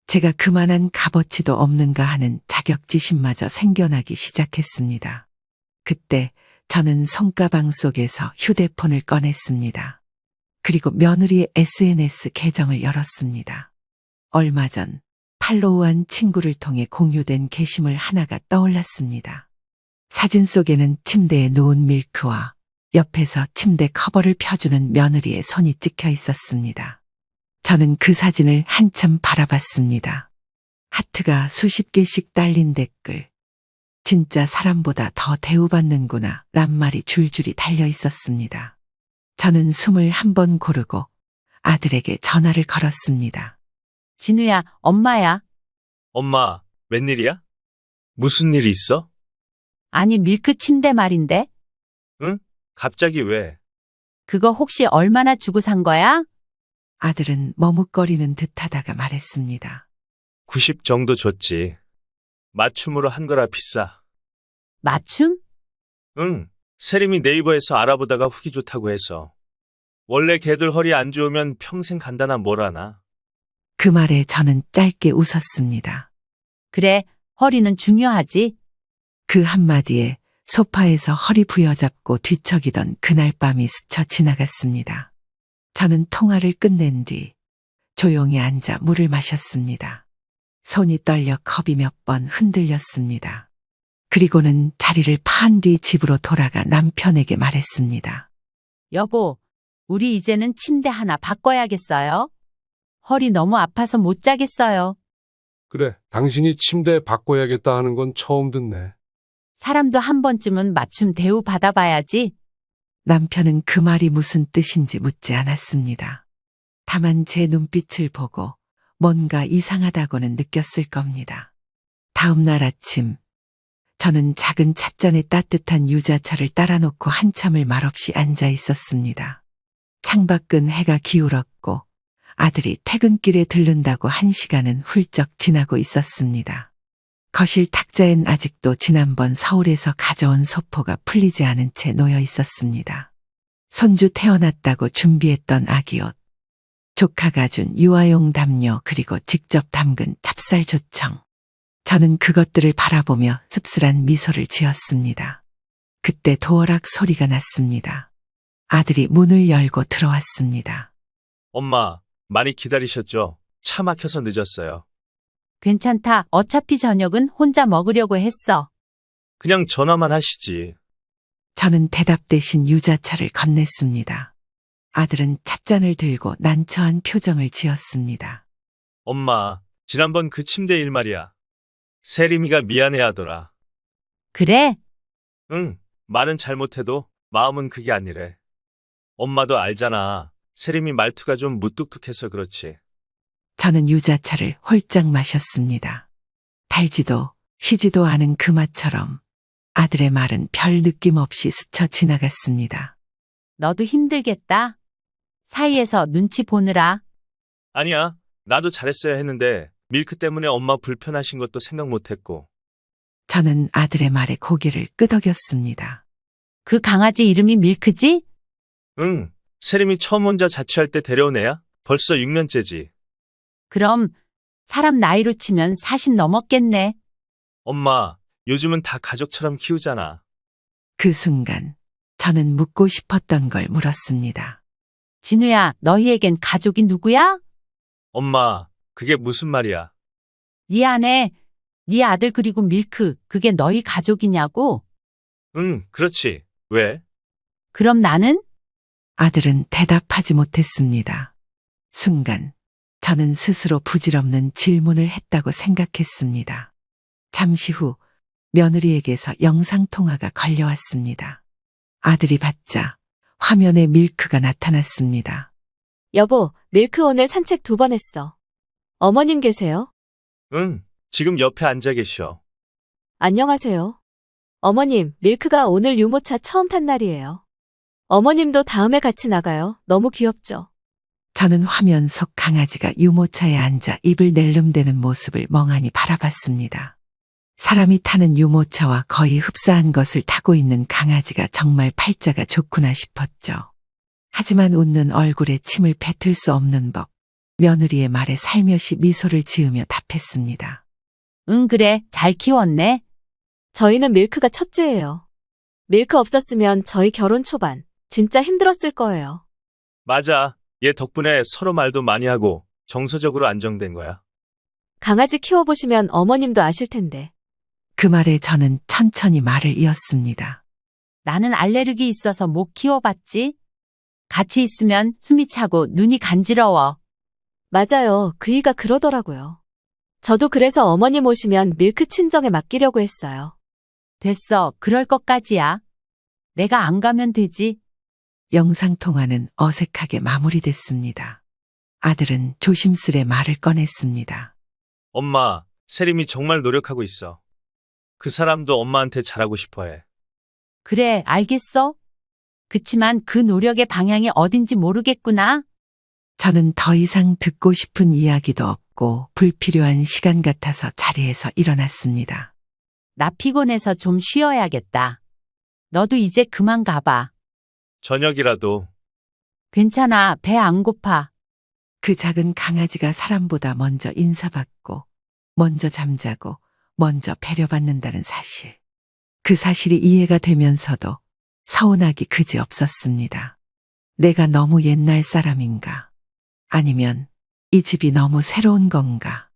제가 그만한 값어치도 없는가 하는 자격지심마저 생겨나기 시작했습니다. 그때 저는 손가방 속에서 휴대폰을 꺼냈습니다. 그리고 며느리의 SNS 계정을 열었습니다. 얼마 전 팔로우한 친구를 통해 공유된 게시물 하나가 떠올랐습니다. 사진 속에는 침대에 누운 밀크와 옆에서 침대 커버를 펴주는 며느리의 손이 찍혀 있었습니다. 저는 그 사진을 한참 바라봤습니다. 하트가 수십 개씩 달린 댓글. 진짜 사람보다 더 대우받는구나 란 말이 줄줄이 달려 있었습니다. 저는 숨을 한 번 고르고 아들에게 전화를 걸었습니다. 진우야, 엄마야. 엄마, 웬일이야? 무슨 일 있어? 아니, 밀크 침대 말인데? 응? 갑자기 왜? 그거 혹시 얼마나 주고 산 거야? 아들은 머뭇거리는 듯하다가 말했습니다. 90 정도 줬지. 맞춤으로 한 거라 비싸. 맞춤? 응, 세림이 네이버에서 알아보다가 후기 좋다고 해서. 원래 개들 허리 안 좋으면 평생 간다나 뭐라나. 그 말에 저는 짧게 웃었습니다. 그래, 허리는 중요하지. 그 한마디에 소파에서 허리 부여잡고 뒤척이던 그날 밤이 스쳐 지나갔습니다. 저는 통화를 끝낸 뒤 조용히 앉아 물을 마셨습니다. 손이 떨려 컵이 몇 번 흔들렸습니다. 그리고는 자리를 파한 뒤 집으로 돌아가 남편에게 말했습니다. 여보, 우리 이제는 침대 하나 바꿔야겠어요. 허리 너무 아파서 못 자겠어요. 그래, 당신이 침대 바꿔야겠다 하는 건 처음 듣네. 사람도 한 번쯤은 맞춤 대우 받아봐야지. 남편은 그 말이 무슨 뜻인지 묻지 않았습니다. 다만 제 눈빛을 보고 뭔가 이상하다고는 느꼈을 겁니다. 다음 날 아침 저는 작은 찻잔에 따뜻한 유자차를 따라 놓고 한참을 말없이 앉아 있었습니다. 창밖은 해가 기울었고 아들이 퇴근길에 들른다고 1시간은 훌쩍 지나고 있었습니다. 거실 탁자엔 아직도 지난번 서울에서 가져온 소포가 풀리지 않은 채 놓여 있었습니다. 손주 태어났다고 준비했던 아기옷, 조카가 준 유아용 담요, 그리고 직접 담근 찹쌀조청. 저는 그것들을 바라보며 씁쓸한 미소를 지었습니다. 그때 도어락 소리가 났습니다. 아들이 문을 열고 들어왔습니다. 엄마, 많이 기다리셨죠? 차 막혀서 늦었어요. 괜찮다. 어차피 저녁은 혼자 먹으려고 했어. 그냥 전화만 하시지. 저는 대답 대신 유자차를 건넸습니다. 아들은 찻잔을 들고 난처한 표정을 지었습니다. 엄마, 지난번 그 침대 일 말이야. 세림이가 미안해하더라. 그래? 응, 말은 잘못해도 마음은 그게 아니래. 엄마도 알잖아. 세림이 말투가 좀 무뚝뚝해서 그렇지. 저는 유자차를 홀짝 마셨습니다. 달지도 시지도 않은 그 맛처럼 아들의 말은 별 느낌 없이 스쳐 지나갔습니다. 너도 힘들겠다. 사이에서 눈치 보느라. 아니야, 나도 잘했어야 했는데 밀크 때문에 엄마 불편하신 것도 생각 못했고. 저는 아들의 말에 고개를 끄덕였습니다. 그 강아지 이름이 밀크지? 응, 세림이 처음 혼자 자취할 때 데려온 애야? 벌써 6년째지. 그럼 사람 나이로 치면 40 넘었겠네. 엄마, 요즘은 다 가족처럼 키우잖아. 그 순간 저는 묻고 싶었던 걸 물었습니다. 진우야, 너희에겐 가족이 누구야? 엄마, 그게 무슨 말이야? 네 아내, 네 아들 그리고 밀크, 그게 너희 가족이냐고? 응, 그렇지. 왜? 그럼 나는? 아들은 대답하지 못했습니다. 순간 저는 스스로 부질없는 질문을 했다고 생각했습니다. 잠시 후 며느리에게서 영상통화가 걸려왔습니다. 아들이 받자 화면에 밀크가 나타났습니다. 여보, 밀크 오늘 산책 2번 했어. 어머님 계세요? 응, 지금 옆에 앉아 계셔. 안녕하세요. 어머님, 밀크가 오늘 유모차 처음 탄 날이에요. 어머님도 다음에 같이 나가요. 너무 귀엽죠? 저는 화면 속 강아지가 유모차에 앉아 입을 낼름대는 모습을 멍하니 바라봤습니다. 사람이 타는 유모차와 거의 흡사한 것을 타고 있는 강아지가 정말 팔자가 좋구나 싶었죠. 하지만 웃는 얼굴에 침을 뱉을 수 없는 법, 며느리의 말에 살며시 미소를 지으며 답했습니다. 응, 그래. 잘 키웠네. 저희는 밀크가 첫째예요. 밀크 없었으면 저희 결혼 초반 진짜 힘들었을 거예요. 맞아. 얘 덕분에 서로 말도 많이 하고 정서적으로 안정된 거야. 강아지 키워보시면 어머님도 아실 텐데. 그 말에 저는 천천히 말을 이었습니다. 나는 알레르기 있어서 못 키워봤지. 같이 있으면 숨이 차고 눈이 간지러워. 맞아요. 그이가 그러더라고요. 저도 그래서 어머님 오시면 밀크 친정에 맡기려고 했어요. 됐어. 그럴 것까지야. 내가 안 가면 되지. 영상통화는 어색하게 마무리됐습니다. 아들은 조심스레 말을 꺼냈습니다. 엄마, 세림이 정말 노력하고 있어. 그 사람도 엄마한테 잘하고 싶어 해. 그래, 알겠어. 그치만 그 노력의 방향이 어딘지 모르겠구나. 저는 더 이상 듣고 싶은 이야기도 없고 불필요한 시간 같아서 자리에서 일어났습니다. 나 피곤해서 좀 쉬어야겠다. 너도 이제 그만 가봐. 저녁이라도. 괜찮아. 배 안 고파. 그 작은 강아지가 사람보다 먼저 인사받고, 먼저 잠자고, 먼저 배려받는다는 사실. 그 사실이 이해가 되면서도 서운하기 그지없었습니다. 내가 너무 옛날 사람인가? 아니면 이 집이 너무 새로운 건가?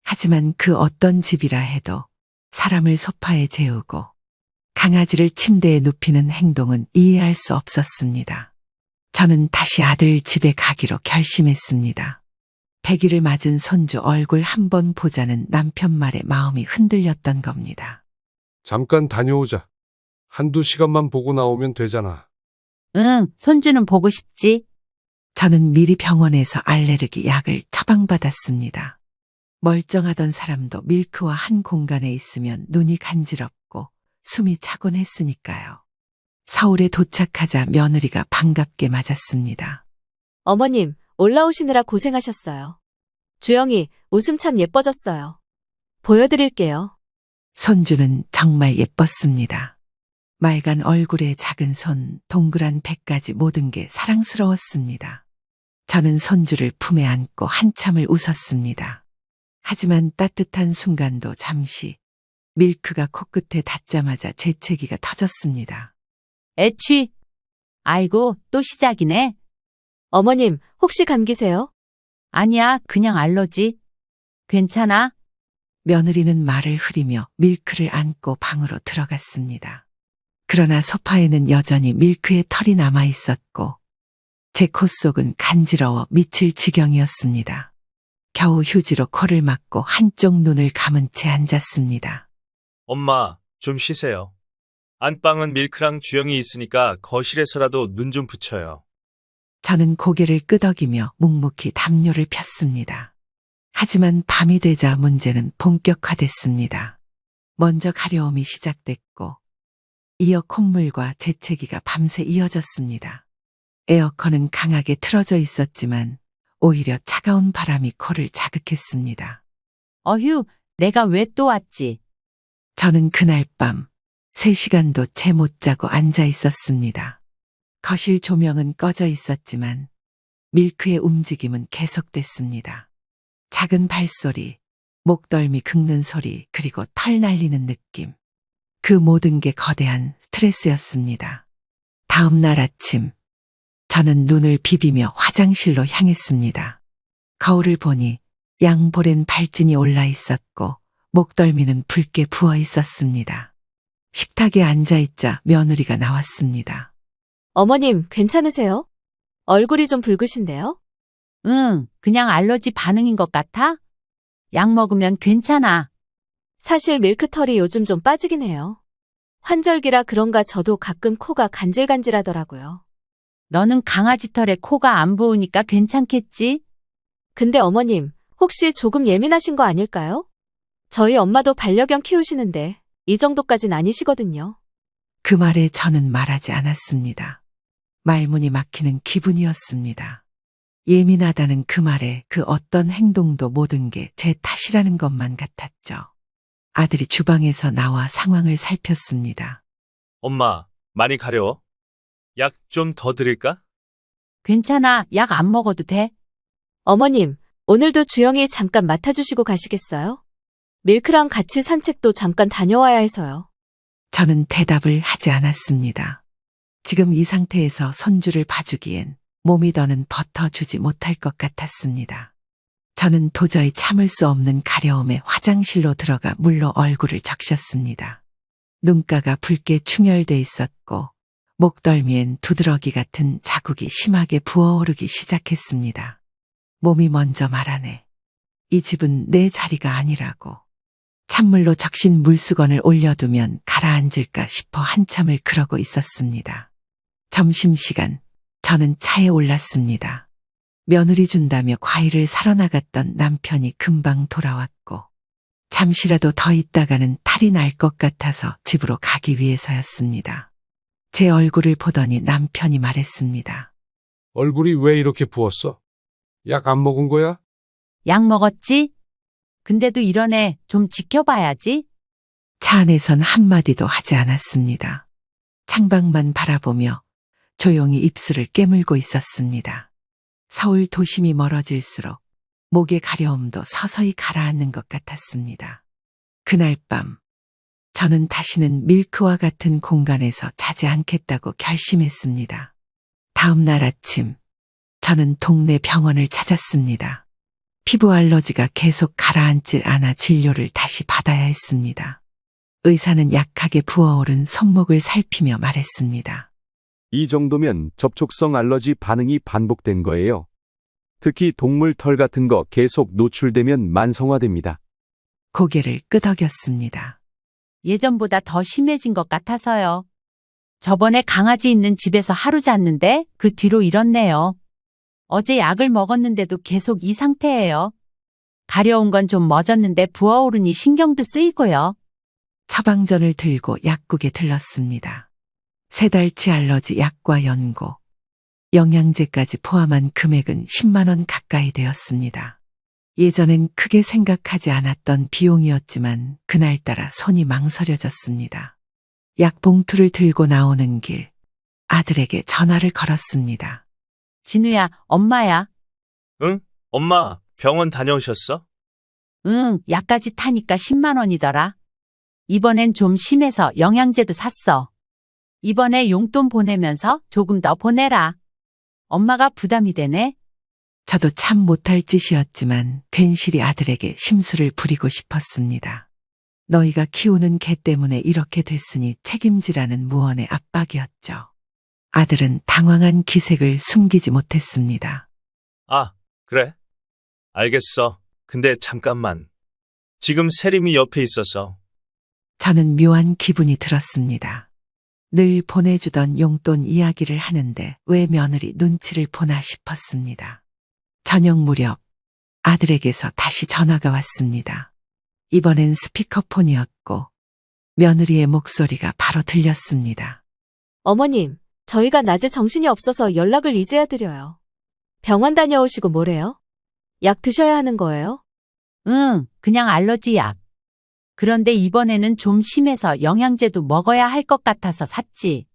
하지만 그 어떤 집이라 해도 사람을 소파에 재우고 강아지를 침대에 눕히는 행동은 이해할 수 없었습니다. 저는 다시 아들 집에 가기로 결심했습니다. 100일을 맞은 손주 얼굴 한번 보자는 남편 말에 마음이 흔들렸던 겁니다. 잠깐 다녀오자. 1~2시간만 보고 나오면 되잖아. 응, 손주는 보고 싶지. 저는 미리 병원에서 알레르기 약을 처방받았습니다. 멀쩡하던 사람도 밀크와 한 공간에 있으면 눈이 간지럽고 숨이 차곤 했으니까요. 서울에 도착하자 며느리가 반갑게 맞았습니다. 어머님, 올라오시느라 고생하셨어요. 주영이 웃음 참 예뻐졌어요. 보여드릴게요. 손주는 정말 예뻤습니다. 맑은 얼굴에 작은 손, 동그란 배까지 모든 게 사랑스러웠습니다. 저는 손주를 품에 안고 한참을 웃었습니다. 하지만 따뜻한 순간도 잠시 밀크가 코끝에 닿자마자 재채기가 터졌습니다. 애취. 아이고, 또 시작이네. 어머님, 혹시 감기세요? 아니야, 그냥 알러지. 괜찮아? 며느리는 말을 흐리며 밀크를 안고 방으로 들어갔습니다. 그러나 소파에는 여전히 밀크의 털이 남아 있었고 제 코 속은 간지러워 미칠 지경이었습니다. 겨우 휴지로 코를 막고 한쪽 눈을 감은 채 앉았습니다. 엄마, 좀 쉬세요. 안방은 밀크랑 주영이 있으니까 거실에서라도 눈 좀 붙여요. 저는 고개를 끄덕이며 묵묵히 담요를 폈습니다. 하지만 밤이 되자 문제는 본격화됐습니다. 먼저 가려움이 시작됐고 이어 콧물과 재채기가 밤새 이어졌습니다. 에어컨은 강하게 틀어져 있었지만 오히려 차가운 바람이 코를 자극했습니다. 어휴, 내가 왜 또 왔지? 저는 그날 밤 3시간도 채 못 자고 앉아 있었습니다. 거실 조명은 꺼져 있었지만 밀크의 움직임은 계속됐습니다. 작은 발소리, 목덜미 긁는 소리, 그리고 털 날리는 느낌. 그 모든 게 거대한 스트레스였습니다. 다음 날 아침, 저는 눈을 비비며 화장실로 향했습니다. 거울을 보니 양볼엔 발진이 올라 있었고 목덜미는 붉게 부어 있었습니다. 식탁에 앉아있자 며느리가 나왔습니다. 어머님, 괜찮으세요? 얼굴이 좀 붉으신데요? 응, 그냥 알러지 반응인 것 같아? 약 먹으면 괜찮아. 사실 밀크털이 요즘 좀 빠지긴 해요. 환절기라 그런가 저도 가끔 코가 간질간질하더라고요. 너는 강아지 털에 코가 안 부으니까 괜찮겠지? 근데 어머님, 혹시 조금 예민하신 거 아닐까요? 저희 엄마도 반려견 키우시는데 이 정도까진 아니시거든요. 그 말에 저는 말하지 않았습니다. 말문이 막히는 기분이었습니다. 예민하다는 그 말에 그 어떤 행동도 모든 게 제 탓이라는 것만 같았죠. 아들이 주방에서 나와 상황을 살폈습니다. 엄마, 많이 가려워? 약 좀 더 드릴까? 괜찮아, 약 안 먹어도 돼. 어머님, 오늘도 주영이 잠깐 맡아주시고 가시겠어요? 밀크랑 같이 산책도 잠깐 다녀와야 해서요. 저는 대답을 하지 않았습니다. 지금 이 상태에서 손주를 봐주기엔 몸이 더는 버텨주지 못할 것 같았습니다. 저는 도저히 참을 수 없는 가려움에 화장실로 들어가 물로 얼굴을 적셨습니다. 눈가가 붉게 충혈돼 있었고 목덜미엔 두드러기 같은 자국이 심하게 부어오르기 시작했습니다. 몸이 먼저 말하네. 이 집은 내 자리가 아니라고. 찬물로 적신 물수건을 올려두면 가라앉을까 싶어 한참을 그러고 있었습니다. 점심시간, 저는 차에 올랐습니다. 며느리 준다며 과일을 사러 나갔던 남편이 금방 돌아왔고 잠시라도 더 있다가는 탈이 날 것 같아서 집으로 가기 위해서였습니다. 제 얼굴을 보더니 남편이 말했습니다. 얼굴이 왜 이렇게 부었어? 약 안 먹은 거야? 약 먹었지? 근데도 이러네. 좀 지켜봐야지. 차 안에선 한마디도 하지 않았습니다. 창밖만 바라보며 조용히 입술을 깨물고 있었습니다. 서울 도심이 멀어질수록 목의 가려움도 서서히 가라앉는 것 같았습니다. 그날 밤, 저는 다시는 밀크와 같은 공간에서 자지 않겠다고 결심했습니다. 다음 날 아침, 저는 동네 병원을 찾았습니다. 피부 알러지가 계속 가라앉질 않아 진료를 다시 받아야 했습니다. 의사는 약하게 부어오른 손목을 살피며 말했습니다. 이 정도면 접촉성 알러지 반응이 반복된 거예요. 특히 동물 털 같은 거 계속 노출되면 만성화됩니다. 고개를 끄덕였습니다. 예전보다 더 심해진 것 같아서요. 저번에 강아지 있는 집에서 하루 잤는데 그 뒤로 이렇네요. 어제 약을 먹었는데도 계속 이 상태예요. 가려운 건 좀 멎었는데 부어오르니 신경도 쓰이고요. 처방전을 들고 약국에 들렀습니다. 3달치 알러지 약과 연고, 영양제까지 포함한 금액은 10만 원 가까이 되었습니다. 예전엔 크게 생각하지 않았던 비용이었지만 그날따라 손이 망설여졌습니다. 약 봉투를 들고 나오는 길, 아들에게 전화를 걸었습니다. 진우야, 엄마야. 응? 엄마, 병원 다녀오셨어? 응, 약까지 타니까 10만 원이더라. 이번엔 좀 심해서 영양제도 샀어. 이번에 용돈 보내면서 조금 더 보내라. 엄마가 부담이 되네. 저도 참 못할 짓이었지만 괜시리 아들에게 심술을 부리고 싶었습니다. 너희가 키우는 개 때문에 이렇게 됐으니 책임지라는 무언의 압박이었죠. 아들은 당황한 기색을 숨기지 못했습니다. 아, 그래? 알겠어. 근데 잠깐만. 지금 세림이 옆에 있어서. 저는 묘한 기분이 들었습니다. 늘 보내주던 용돈 이야기를 하는데 왜 며느리 눈치를 보나 싶었습니다. 저녁 무렵 아들에게서 다시 전화가 왔습니다. 이번엔 스피커폰이었고 며느리의 목소리가 바로 들렸습니다. 어머님, 저희가 낮에 정신이 없어서 연락을 이제야 드려요. 병원 다녀오시고 뭐래요? 약 드셔야 하는 거예요? 응, 그냥 알러지 약. 그런데 이번에는 좀 심해서 영양제도 먹어야 할 것 같아서 샀지.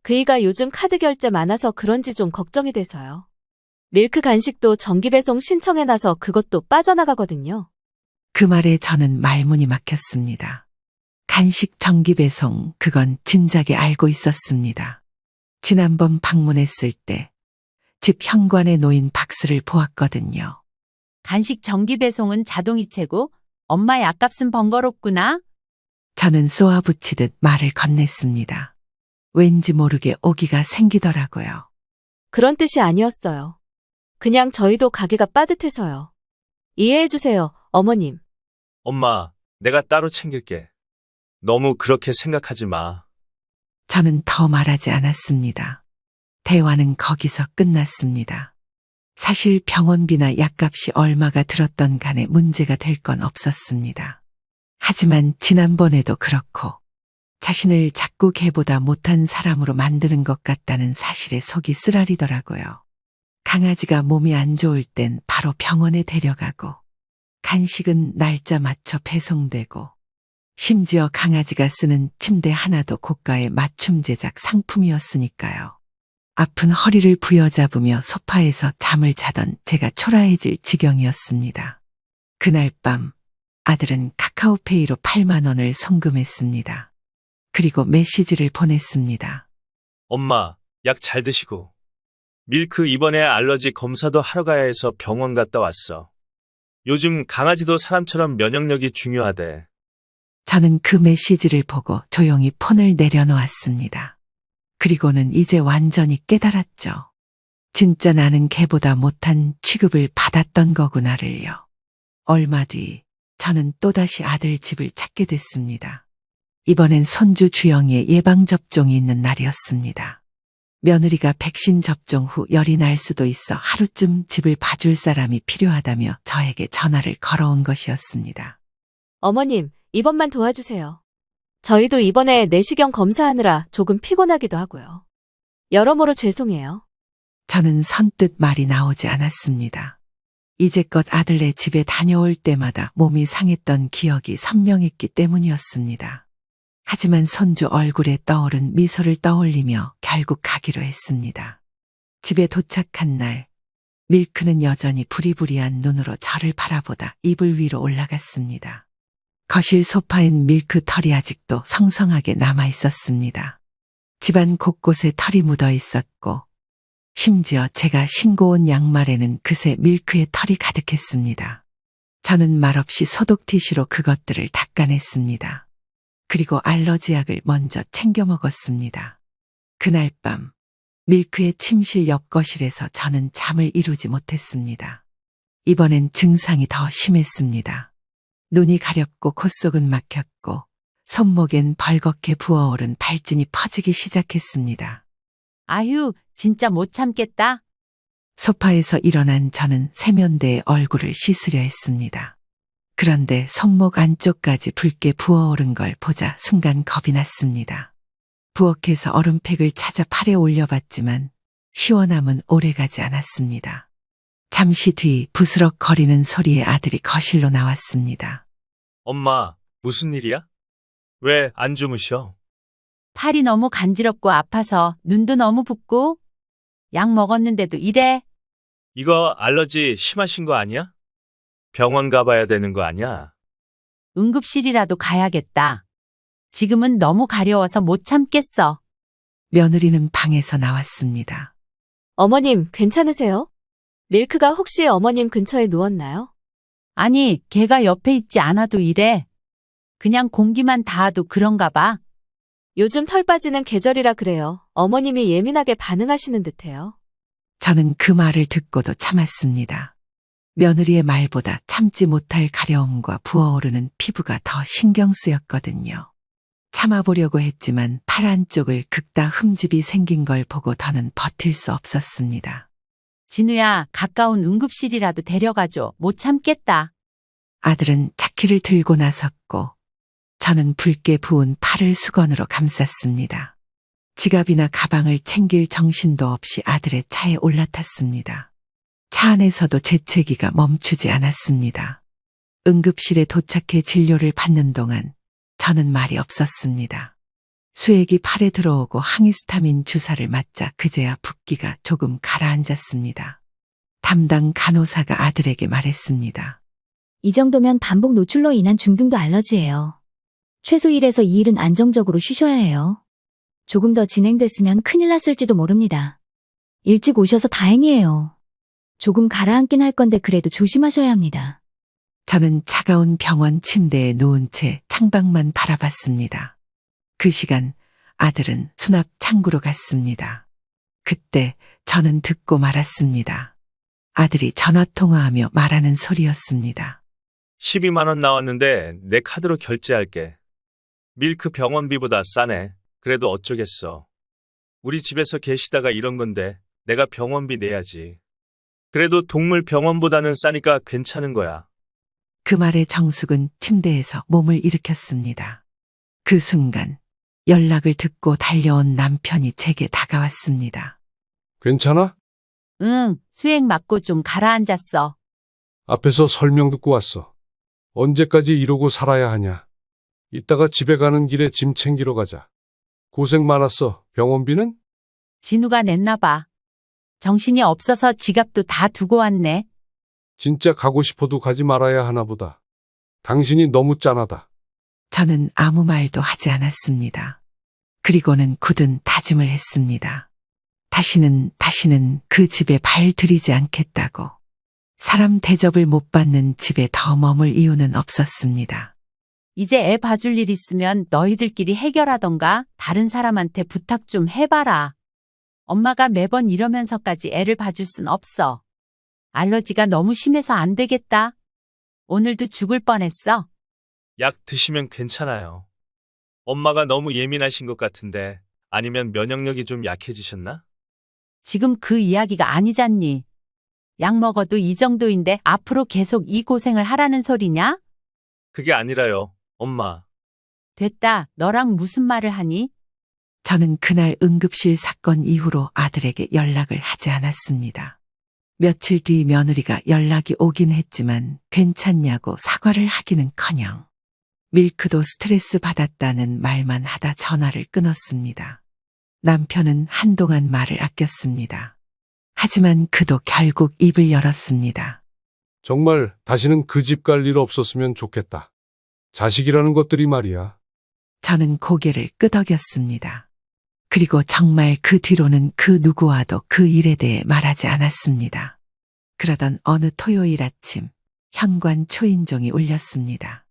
그이가 요즘 카드 결제 많아서 그런지 좀 걱정이 돼서요. 밀크 간식도 정기 배송 신청해놔서 그것도 빠져나가거든요. 그 말에 저는 말문이 막혔습니다. 간식 정기 배송, 그건 진작에 알고 있었습니다. 지난번 방문했을 때 집 현관에 놓인 박스를 보았거든요. 간식 정기 배송은 자동이체고 엄마 약값은 번거롭구나. 저는 쏘아붙이듯 말을 건넸습니다. 왠지 모르게 오기가 생기더라고요. 그런 뜻이 아니었어요. 그냥 저희도 가게가 빠듯해서요. 이해해주세요, 어머님. 엄마, 내가 따로 챙길게. 너무 그렇게 생각하지 마. 저는 더 말하지 않았습니다. 대화는 거기서 끝났습니다. 사실 병원비나 약값이 얼마가 들었던 간에 문제가 될 건 없었습니다. 하지만 지난번에도 그렇고 자신을 자꾸 개보다 못한 사람으로 만드는 것 같다는 사실에 속이 쓰라리더라고요. 강아지가 몸이 안 좋을 땐 바로 병원에 데려가고 간식은 날짜 맞춰 배송되고 심지어 강아지가 쓰는 침대 하나도 고가의 맞춤 제작 상품이었으니까요. 아픈 허리를 부여잡으며 소파에서 잠을 자던 제가 초라해질 지경이었습니다. 그날 밤 아들은 카카오페이로 8만 원을 송금했습니다. 그리고 메시지를 보냈습니다. 엄마, 약 잘 드시고. 밀크 이번에 알러지 검사도 하러 가야 해서 병원 갔다 왔어. 요즘 강아지도 사람처럼 면역력이 중요하대. 저는 그 메시지를 보고 조용히 폰을 내려놓았습니다. 그리고는 이제 완전히 깨달았죠. 진짜 나는 개보다 못한 취급을 받았던 거구나를요. 얼마 뒤 저는 또다시 아들 집을 찾게 됐습니다. 이번엔 손주 주영이의 예방접종이 있는 날이었습니다. 며느리가 백신 접종 후 열이 날 수도 있어 하루쯤 집을 봐줄 사람이 필요하다며 저에게 전화를 걸어온 것이었습니다. 어머님, 이번만 도와주세요. 저희도 이번에 내시경 검사하느라 조금 피곤하기도 하고요. 여러모로 죄송해요. 저는 선뜻 말이 나오지 않았습니다. 이제껏 아들네 집에 다녀올 때마다 몸이 상했던 기억이 선명했기 때문이었습니다. 하지만 손주 얼굴에 떠오른 미소를 떠올리며 결국 가기로 했습니다. 집에 도착한 날, 밀크는 여전히 부리부리한 눈으로 저를 바라보다 이불 위로 올라갔습니다. 거실 소파엔 밀크 털이 아직도 성성하게 남아 있었습니다. 집안 곳곳에 털이 묻어 있었고 심지어 제가 신고 온 양말에는 그새 밀크의 털이 가득했습니다. 저는 말없이 소독 티슈로 그것들을 닦아냈습니다. 그리고 알러지약을 먼저 챙겨 먹었습니다. 그날 밤 밀크의 침실 옆 거실에서 저는 잠을 이루지 못했습니다. 이번엔 증상이 더 심했습니다. 눈이 가렵고 콧속은 막혔고 손목엔 벌겋게 부어오른 발진이 퍼지기 시작했습니다. 아휴, 진짜 못 참겠다. 소파에서 일어난 저는 세면대에 얼굴을 씻으려 했습니다. 그런데 손목 안쪽까지 붉게 부어오른 걸 보자 순간 겁이 났습니다. 부엌에서 얼음팩을 찾아 팔에 올려봤지만 시원함은 오래가지 않았습니다. 잠시 뒤 부스럭거리는 소리에 아들이 거실로 나왔습니다. 엄마, 무슨 일이야? 왜 안 주무셔? 팔이 너무 간지럽고 아파서 눈도 너무 붓고 약 먹었는데도 이래. 이거 알러지 심하신 거 아니야? 병원 가봐야 되는 거 아니야? 응급실이라도 가야겠다. 지금은 너무 가려워서 못 참겠어. 며느리는 방에서 나왔습니다. 어머님, 괜찮으세요? 밀크가 혹시 어머님 근처에 누웠나요? 아니, 걔가 옆에 있지 않아도 이래. 그냥 공기만 닿아도 그런가 봐. 요즘 털 빠지는 계절이라 그래요. 어머님이 예민하게 반응하시는 듯해요. 저는 그 말을 듣고도 참았습니다. 며느리의 말보다 참지 못할 가려움과 부어오르는 피부가 더 신경 쓰였거든요. 참아보려고 했지만 팔 안쪽을 긁다 흠집이 생긴 걸 보고 더는 버틸 수 없었습니다. 진우야, 가까운 응급실이라도 데려가줘. 못 참겠다. 아들은 차키를 들고 나섰고 저는 붉게 부은 팔을 수건으로 감쌌습니다. 지갑이나 가방을 챙길 정신도 없이 아들의 차에 올라탔습니다. 차 안에서도 재채기가 멈추지 않았습니다. 응급실에 도착해 진료를 받는 동안 저는 말이 없었습니다. 수액이 팔에 들어오고 항히스타민 주사를 맞자 그제야 붓기가 조금 가라앉았습니다. 담당 간호사가 아들에게 말했습니다. 이 정도면 반복 노출로 인한 중등도 알러지예요. 최소 1에서 2일은 안정적으로 쉬셔야 해요. 조금 더 진행됐으면 큰일 났을지도 모릅니다. 일찍 오셔서 다행이에요. 조금 가라앉긴 할 건데 그래도 조심하셔야 합니다. 저는 차가운 병원 침대에 누운 채 창밖만 바라봤습니다. 그 시간 아들은 수납 창구로 갔습니다. 그때 저는 듣고 말았습니다. 아들이 전화통화하며 말하는 소리였습니다. 12만 원 나왔는데 내 카드로 결제할게. 밀크 병원비보다 싸네. 그래도 어쩌겠어. 우리 집에서 계시다가 이런 건데 내가 병원비 내야지. 그래도 동물 병원보다는 싸니까 괜찮은 거야. 그 말에 정숙은 침대에서 몸을 일으켰습니다. 그 순간 연락을 듣고 달려온 남편이 제게 다가왔습니다. 괜찮아? 응, 수액 맞고 좀 가라앉았어. 앞에서 설명 듣고 왔어. 언제까지 이러고 살아야 하냐? 이따가 집에 가는 길에 짐 챙기러 가자. 고생 많았어. 병원비는? 진우가 냈나 봐. 정신이 없어서 지갑도 다 두고 왔네. 진짜 가고 싶어도 가지 말아야 하나 보다. 당신이 너무 짠하다. 저는 아무 말도 하지 않았습니다. 그리고는 굳은 다짐을 했습니다. 다시는 그 집에 발 들이지 않겠다고. 사람 대접을 못 받는 집에 더 머물 이유는 없었습니다. 이제 애 봐줄 일 있으면 너희들끼리 해결하던가 다른 사람한테 부탁 좀 해봐라. 엄마가 매번 이러면서까지 애를 봐줄 순 없어. 알러지가 너무 심해서 안 되겠다. 오늘도 죽을 뻔했어. 약 드시면 괜찮아요. 엄마가 너무 예민하신 것 같은데 아니면 면역력이 좀 약해지셨나? 지금 그 이야기가 아니잖니. 약 먹어도 이 정도인데 앞으로 계속 이 고생을 하라는 소리냐? 그게 아니라요, 엄마. 됐다. 너랑 무슨 말을 하니? 저는 그날 응급실 사건 이후로 아들에게 연락을 하지 않았습니다. 며칠 뒤 며느리가 연락이 오긴 했지만 괜찮냐고 사과를 하기는커녕 밀크도 스트레스 받았다는 말만 하다 전화를 끊었습니다. 남편은 한동안 말을 아꼈습니다. 하지만 그도 결국 입을 열었습니다. 정말 다시는 그 집 갈 일 없었으면 좋겠다. 자식이라는 것들이 말이야. 저는 고개를 끄덕였습니다. 그리고 정말 그 뒤로는 그 누구와도 그 일에 대해 말하지 않았습니다. 그러던 어느 토요일 아침 현관 초인종이 울렸습니다.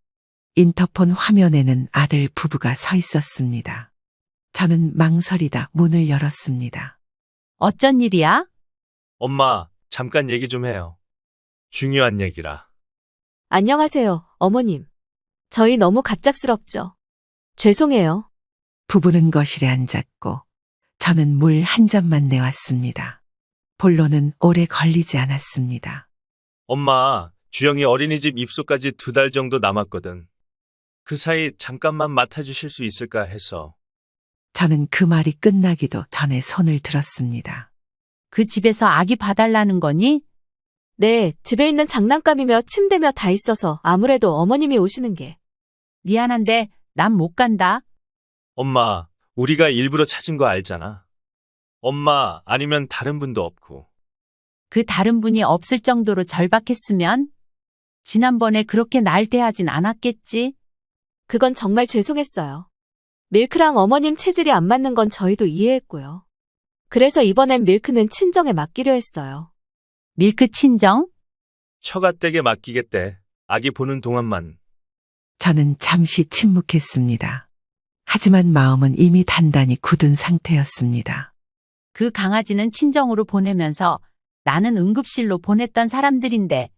인터폰 화면에는 아들 부부가 서 있었습니다. 저는 망설이다 문을 열었습니다. 어쩐 일이야? 엄마, 잠깐 얘기 좀 해요. 중요한 얘기라. 안녕하세요, 어머님. 저희 너무 갑작스럽죠? 죄송해요. 부부는 거실에 앉았고 저는 물 한 잔만 내왔습니다. 본론은 오래 걸리지 않았습니다. 엄마, 주영이 어린이집 입소까지 2달 정도 남았거든. 그 사이 잠깐만 맡아주실 수 있을까 해서. 저는 그 말이 끝나기도 전에 손을 들었습니다. 그 집에서 아기 봐달라는 거니? 네, 집에 있는 장난감이며 침대며 다 있어서 아무래도 어머님이 오시는 게. 미안한데 난 못 간다. 엄마, 우리가 일부러 찾은 거 알잖아. 엄마 아니면 다른 분도 없고. 그 다른 분이 없을 정도로 절박했으면 지난번에 그렇게 날 대하진 않았겠지. 그건 정말 죄송했어요. 밀크랑 어머님 체질이 안 맞는 건 저희도 이해했고요. 그래서 이번엔 밀크는 친정에 맡기려 했어요. 밀크 친정? 처갓댁에 맡기겠대. 아기 보는 동안만. 저는 잠시 침묵했습니다. 하지만 마음은 이미 단단히 굳은 상태였습니다. 그 강아지는 친정으로 보내면서 나는 응급실로 보냈던 사람들인데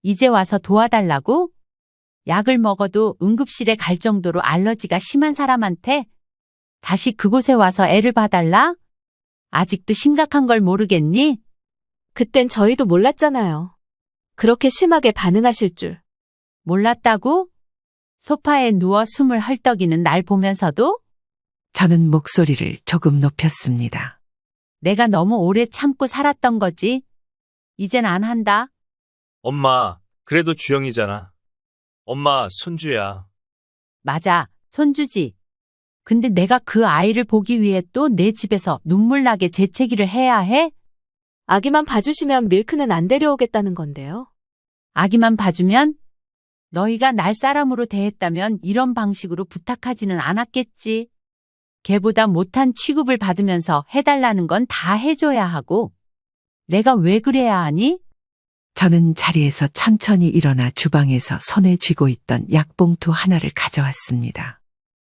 이제 와서 도와달라고? 약을 먹어도 응급실에 갈 정도로 알러지가 심한 사람한테 다시 그곳에 와서 애를 봐달라? 아직도 심각한 걸 모르겠니? 그땐 저희도 몰랐잖아요. 그렇게 심하게 반응하실 줄. 몰랐다고? 소파에 누워 숨을 헐떡이는 날 보면서도? 저는 목소리를 조금 높였습니다. 내가 너무 오래 참고 살았던 거지. 이젠 안 한다. 엄마, 그래도 주영이잖아. 엄마, 손주야. 맞아, 손주지. 근데 내가 그 아이를 보기 위해 또 내 집에서 눈물 나게 재채기를 해야 해? 아기만 봐주시면 밀크는 안 데려오겠다는 건데요. 아기만 봐주면? 너희가 날 사람으로 대했다면 이런 방식으로 부탁하지는 않았겠지. 걔보다 못한 취급을 받으면서 해달라는 건 다 해줘야 하고. 내가 왜 그래야 하니? 저는 자리에서 천천히 일어나 주방에서 손에 쥐고 있던 약봉투 하나를 가져왔습니다.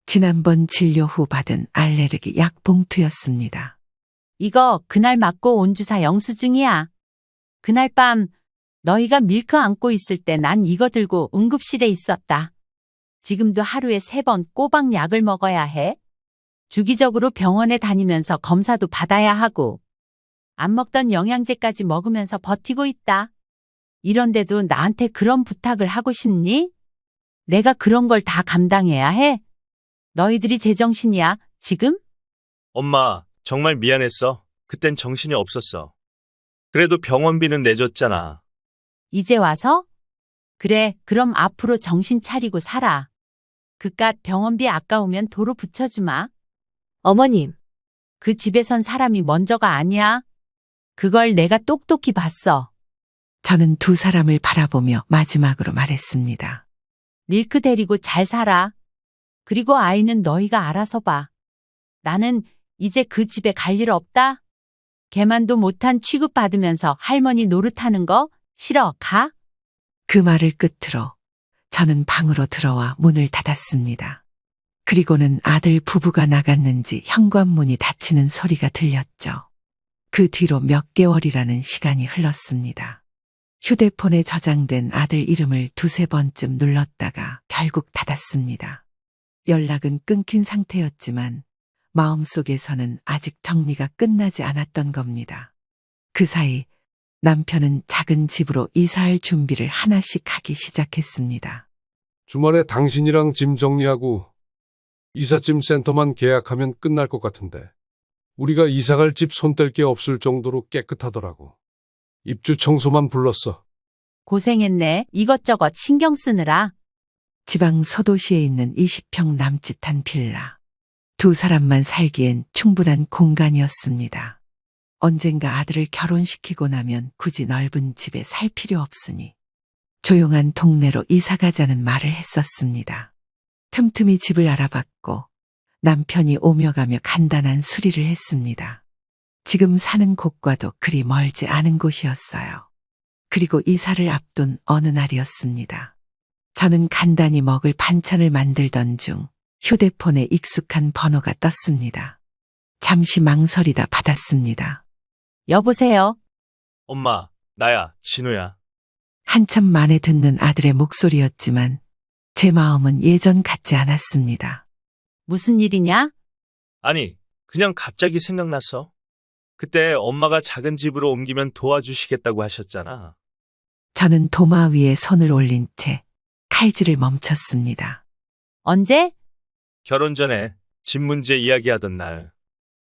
지난번 진료 후 받은 알레르기 약봉투였습니다. 이거 그날 맞고 온 주사 영수증이야. 그날 밤 너희가 밀크 안고 있을 때 난 이거 들고 응급실에 있었다. 지금도 하루에 3번 꼬박 약을 먹어야 해. 주기적으로 병원에 다니면서 검사도 받아야 하고 안 먹던 영양제까지 먹으면서 버티고 있다. 이런데도 나한테 그런 부탁을 하고 싶니? 내가 그런 걸 다 감당해야 해? 너희들이 제정신이야, 지금? 엄마, 정말 미안했어. 그땐 정신이 없었어. 그래도 병원비는 내줬잖아. 이제 와서? 그래, 그럼 앞으로 정신 차리고 살아. 그깟 병원비 아까우면 도로 붙여주마. 어머님, 그 집에 선 사람이 먼저가 아니야. 그걸 내가 똑똑히 봤어. 저는 두 사람을 바라보며 마지막으로 말했습니다. 밀크 데리고 잘 살아. 그리고 아이는 너희가 알아서 봐. 나는 이제 그 집에 갈 일 없다. 걔만도 못한 취급받으면서 할머니 노릇하는 거 싫어, 가. 그 말을 끝으로 저는 방으로 들어와 문을 닫았습니다. 그리고는 아들 부부가 나갔는지 현관문이 닫히는 소리가 들렸죠. 그 뒤로 몇 개월이라는 시간이 흘렀습니다. 휴대폰에 저장된 아들 이름을 2~3번쯤 눌렀다가 결국 닫았습니다. 연락은 끊긴 상태였지만 마음속에서는 아직 정리가 끝나지 않았던 겁니다. 그 사이 남편은 작은 집으로 이사할 준비를 하나씩 하기 시작했습니다. 주말에 당신이랑 짐 정리하고 이삿짐 센터만 계약하면 끝날 것 같은데. 우리가 이사갈 집 손 뗄 게 없을 정도로 깨끗하더라고. 입주 청소만 불렀어. 고생했네. 이것저것 신경 쓰느라. 지방 소도시에 있는 20평 남짓한 빌라. 두 사람만 살기엔 충분한 공간이었습니다. 언젠가 아들을 결혼시키고 나면 굳이 넓은 집에 살 필요 없으니 조용한 동네로 이사가자는 말을 했었습니다. 틈틈이 집을 알아봤고 남편이 오며 가며 간단한 수리를 했습니다. 지금 사는 곳과도 그리 멀지 않은 곳이었어요. 그리고 이사를 앞둔 어느 날이었습니다. 저는 간단히 먹을 반찬을 만들던 중 휴대폰에 익숙한 번호가 떴습니다. 잠시 망설이다 받았습니다. 여보세요? 엄마, 나야, 진우야. 한참 만에 듣는 아들의 목소리였지만 제 마음은 예전 같지 않았습니다. 무슨 일이냐? 아니, 그냥 갑자기 생각나서. 그때 엄마가 작은 집으로 옮기면 도와주시겠다고 하셨잖아. 저는 도마 위에 손을 올린 채 칼질을 멈췄습니다. 언제? 결혼 전에 집 문제 이야기하던 날.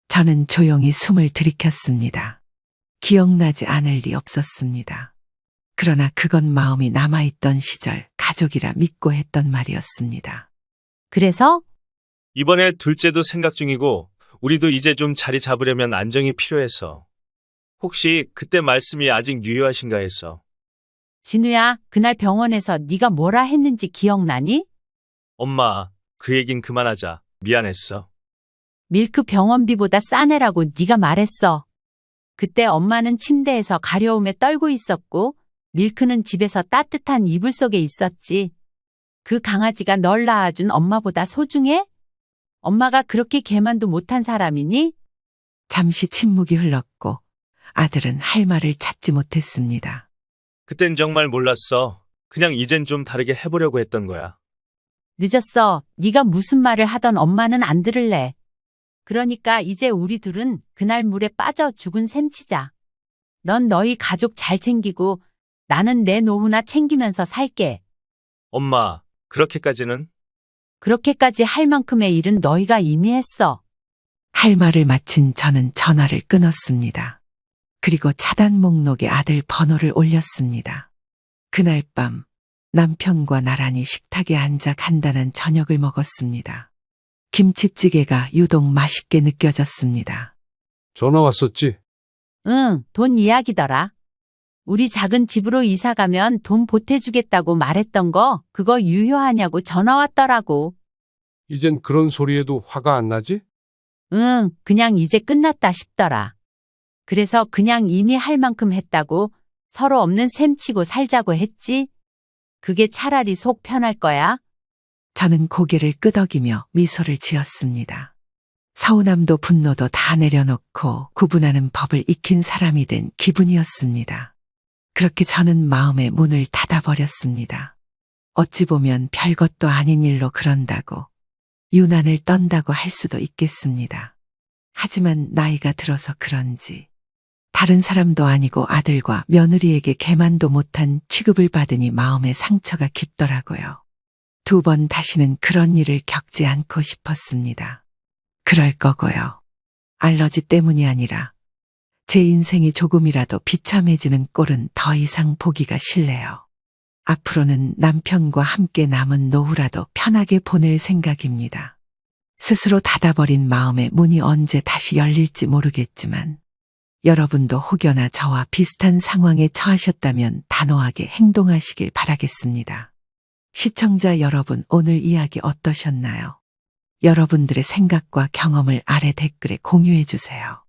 저는 조용히 숨을 들이켰습니다. 기억나지 않을 리 없었습니다. 그러나 그건 마음이 남아있던 시절 가족이라 믿고 했던 말이었습니다. 그래서? 이번에 둘째도 생각 중이고 우리도 이제 좀 자리 잡으려면 안정이 필요해서. 혹시 그때 말씀이 아직 유효하신가 해서. 진우야, 그날 병원에서 네가 뭐라 했는지 기억나니? 엄마, 그 얘긴 그만하자. 미안했어. 밀크 병원비보다 싸네라고 네가 말했어. 그때 엄마는 침대에서 가려움에 떨고 있었고 밀크는 집에서 따뜻한 이불 속에 있었지. 그 강아지가 널 낳아준 엄마보다 소중해? 엄마가 그렇게 개만도 못한 사람이니? 잠시 침묵이 흘렀고 아들은 할 말을 찾지 못했습니다. 그땐 정말 몰랐어. 그냥 이젠 좀 다르게 해보려고 했던 거야. 늦었어. 네가 무슨 말을 하던 엄마는 안 들을래. 그러니까 이제 우리 둘은 그날 물에 빠져 죽은 셈 치자. 넌 너희 가족 잘 챙기고 나는 내 노후나 챙기면서 살게. 엄마, 그렇게까지는? 그렇게까지 할 만큼의 일은 너희가 이미 했어. 할 말을 마친 저는 전화를 끊었습니다. 그리고 차단 목록에 아들 번호를 올렸습니다. 그날 밤 남편과 나란히 식탁에 앉아 간단한 저녁을 먹었습니다. 김치찌개가 유독 맛있게 느껴졌습니다. 전화 왔었지? 응, 돈 이야기더라. 우리 작은 집으로 이사 가면 돈 보태주겠다고 말했던 거 그거 유효하냐고 전화 왔더라고. 이젠 그런 소리에도 화가 안 나지? 응, 그냥 이제 끝났다 싶더라. 그래서 그냥 이미 할 만큼 했다고 서로 없는 셈 치고 살자고 했지. 그게 차라리 속 편할 거야. 저는 고개를 끄덕이며 미소를 지었습니다. 서운함도 분노도 다 내려놓고 구분하는 법을 익힌 사람이 된 기분이었습니다. 그렇게 저는 마음의 문을 닫아버렸습니다. 어찌 보면 별것도 아닌 일로 그런다고, 유난을 떤다고 할 수도 있겠습니다. 하지만 나이가 들어서 그런지 다른 사람도 아니고 아들과 며느리에게 개만도 못한 취급을 받으니 마음의 상처가 깊더라고요. 2번 다시는 그런 일을 겪지 않고 싶었습니다. 그럴 거고요. 알러지 때문이 아니라 제 인생이 조금이라도 비참해지는 꼴은 더 이상 보기가 싫네요. 앞으로는 남편과 함께 남은 노후라도 편하게 보낼 생각입니다. 스스로 닫아버린 마음의 문이 언제 다시 열릴지 모르겠지만 여러분도 혹여나 저와 비슷한 상황에 처하셨다면 단호하게 행동하시길 바라겠습니다. 시청자 여러분, 오늘 이야기 어떠셨나요? 여러분들의 생각과 경험을 아래 댓글에 공유해 주세요.